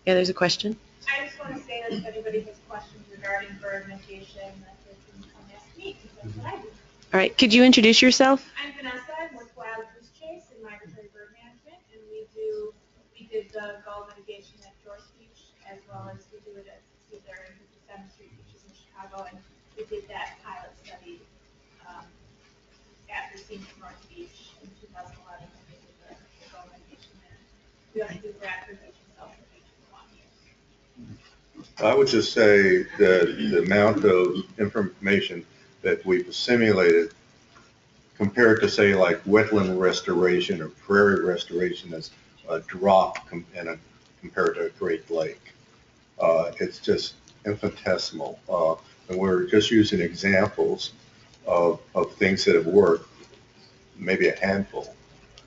Yeah, there's a question. I just want to say that if anybody has questions regarding bird mitigation, that they can come ask me, because that's what I do. All right, could you introduce yourself? I'm Vanessa, I'm with Wild Goose Chase and Migratory Bird Management, and we did the gull mitigation at Joyce Beach, as well as we do it at Cedar and 57th Street beaches in Chicago, and we did that pilot study after seeing North Beach in 2011, when we did the gull mitigation there. We also do Bradford Beach and Southwood Beach in Milwaukee. I would just say the amount of information that we've simulated compared to, say, like wetland restoration or prairie restoration is a drop compared to a Great Lake. It's just infinitesimal. And we're just using examples of things that have worked, maybe a handful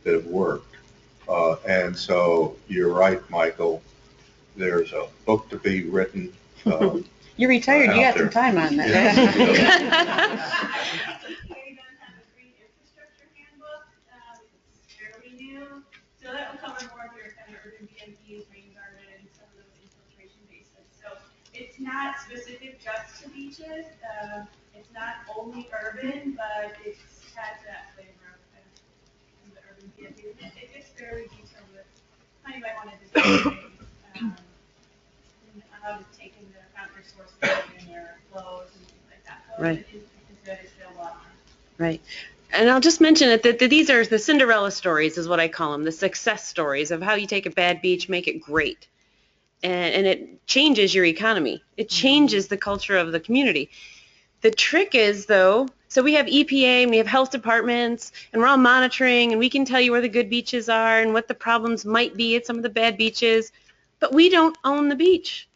that have worked. And so you're right, Michael. There's a book to be written. You're retired. You got some time on that. Yeah. We're going to have a green infrastructure handbook. It's fairly new. So that will cover more of your kind of urban BMPs, rain garden, some of those infiltration basics. So it's not specific just to beaches. It's not only urban, but it's has that flavor of kind of the urban BMP. It gets fairly detailed with kind of I wanted to do and how to take into account your sources and your flows and things like that. So Right. It's good. It's still a lot. Right. And I'll just mention that these are the Cinderella stories is what I call them, the success stories of how you take a bad beach, make it great. And it changes your economy. It changes the culture of the community. The trick is, though, so we have EPA and we have health departments and we're all monitoring and we can tell you where the good beaches are and what the problems might be at some of the bad beaches, but we don't own the beach.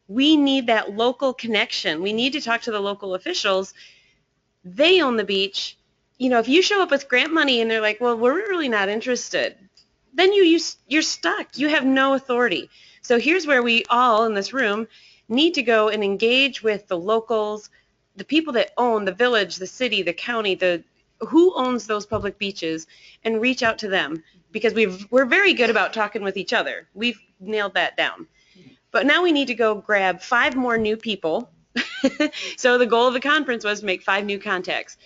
We need that local connection. We need to talk to the local officials. They own the beach. You know, if you show up with grant money and they're like, well, we're really not interested, then you're stuck. You have no authority. So here's where we all in this room need to go and engage with the locals, the people that own the village, the city, the county, who owns those public beaches, and reach out to them, because we're very good about talking with each other. We've nailed that down. But now we need to go grab 5 more new people. So the goal of the conference was to make 5 new contacts.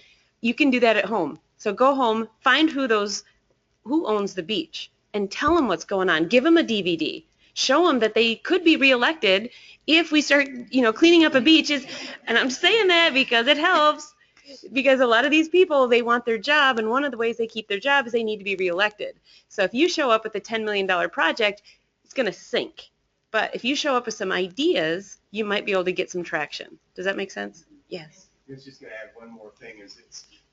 You can do that at home. So go home, find who owns the beach, and tell them what's going on. Give them a DVD. Show them that they could be reelected if we start, cleaning up a beach. And I'm saying that because it helps, because a lot of these people, they want their job, and one of the ways they keep their job is they need to be reelected. So if you show up with a $10 million project, it's going to sink. But if you show up with some ideas, you might be able to get some traction. Does that make sense? Yes. I was just going to add one more thing, is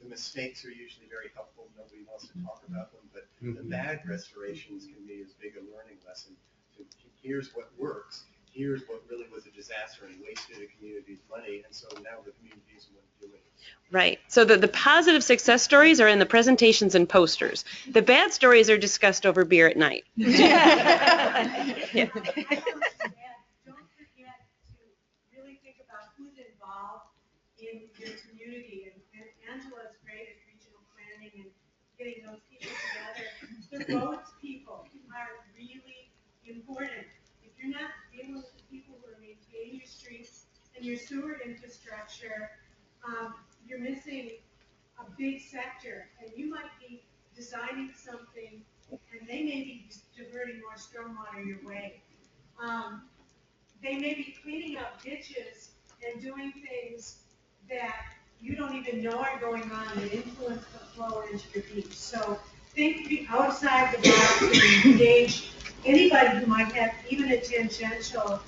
the mistakes are usually very helpful. Nobody wants to talk about them, but the bad restorations can be as big a learning lesson. So here's what works. Here's what really was a disaster and wasted a community's money, and so now the communities want to do it. Right. So the positive success stories are in the presentations and posters. The bad stories are discussed over beer at night. Yeah. Don't forget to really think about who's involved in your community. And Angela's great at regional planning and getting those people together. The roads people are really important. If you're not dealing with the people who are maintaining your streets and your sewer infrastructure, you're missing a big sector. And you might be designing something, and they may be diverting more stormwater your way. They may be cleaning up ditches and doing things that you don't even know are going on that influence the flow into your beach. So think outside the box and engage anybody who might have even a tangential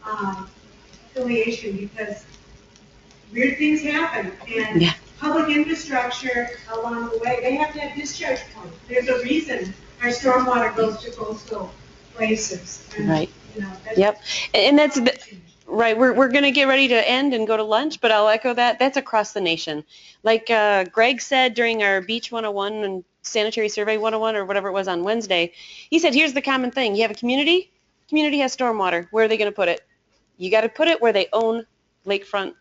affiliation, because weird things happen. And public infrastructure along the way, they have to have discharge points. There's a reason our stormwater goes to coastal places. And, right. Yep. And that's right. We're going to get ready to end and go to lunch, but I'll echo that. That's across the nation. Like Greg said during our Beach 101 and Sanitary Survey 101 or whatever it was on Wednesday, he said, here's the common thing. You have a community has stormwater. Where are they going to put it? You got to put it where they own lakefront,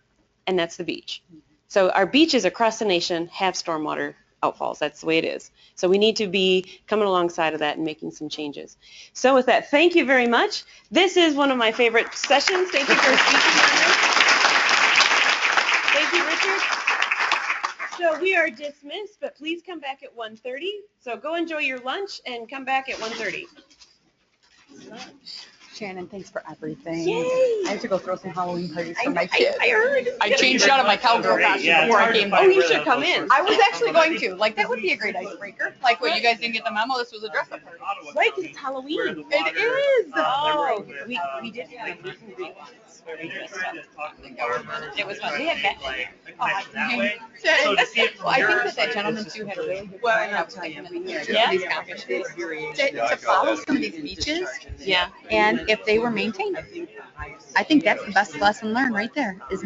and that's the beach. So our beaches across the nation have stormwater outfalls. That's the way it is. So we need to be coming alongside of that and making some changes. So with that, thank you very much. This is one of my favorite sessions. Thank you for speaking on this. Thank you, Richard. So we are dismissed, but please come back at 1:30. So go enjoy your lunch and come back at 1:30. Shannon, thanks for everything. Yay! I have to go throw some Halloween parties for my kids. I heard. I changed out of my cowgirl costume before I came. Oh, you should come in. I was actually going to. Like, that would be a great icebreaker. Like, what, you guys didn't get the memo? This was a dress-up party. Right, because it's Halloween. It is. Oh, we did have a meet and greet once where we dressed up. It was fun. We had Batman. Well, I think that gentleman too had a really good time. I was thinking that we need to do these conferences to follow some of these beaches. Yeah. And if they were maintained. I think that's the best lesson learned right there, is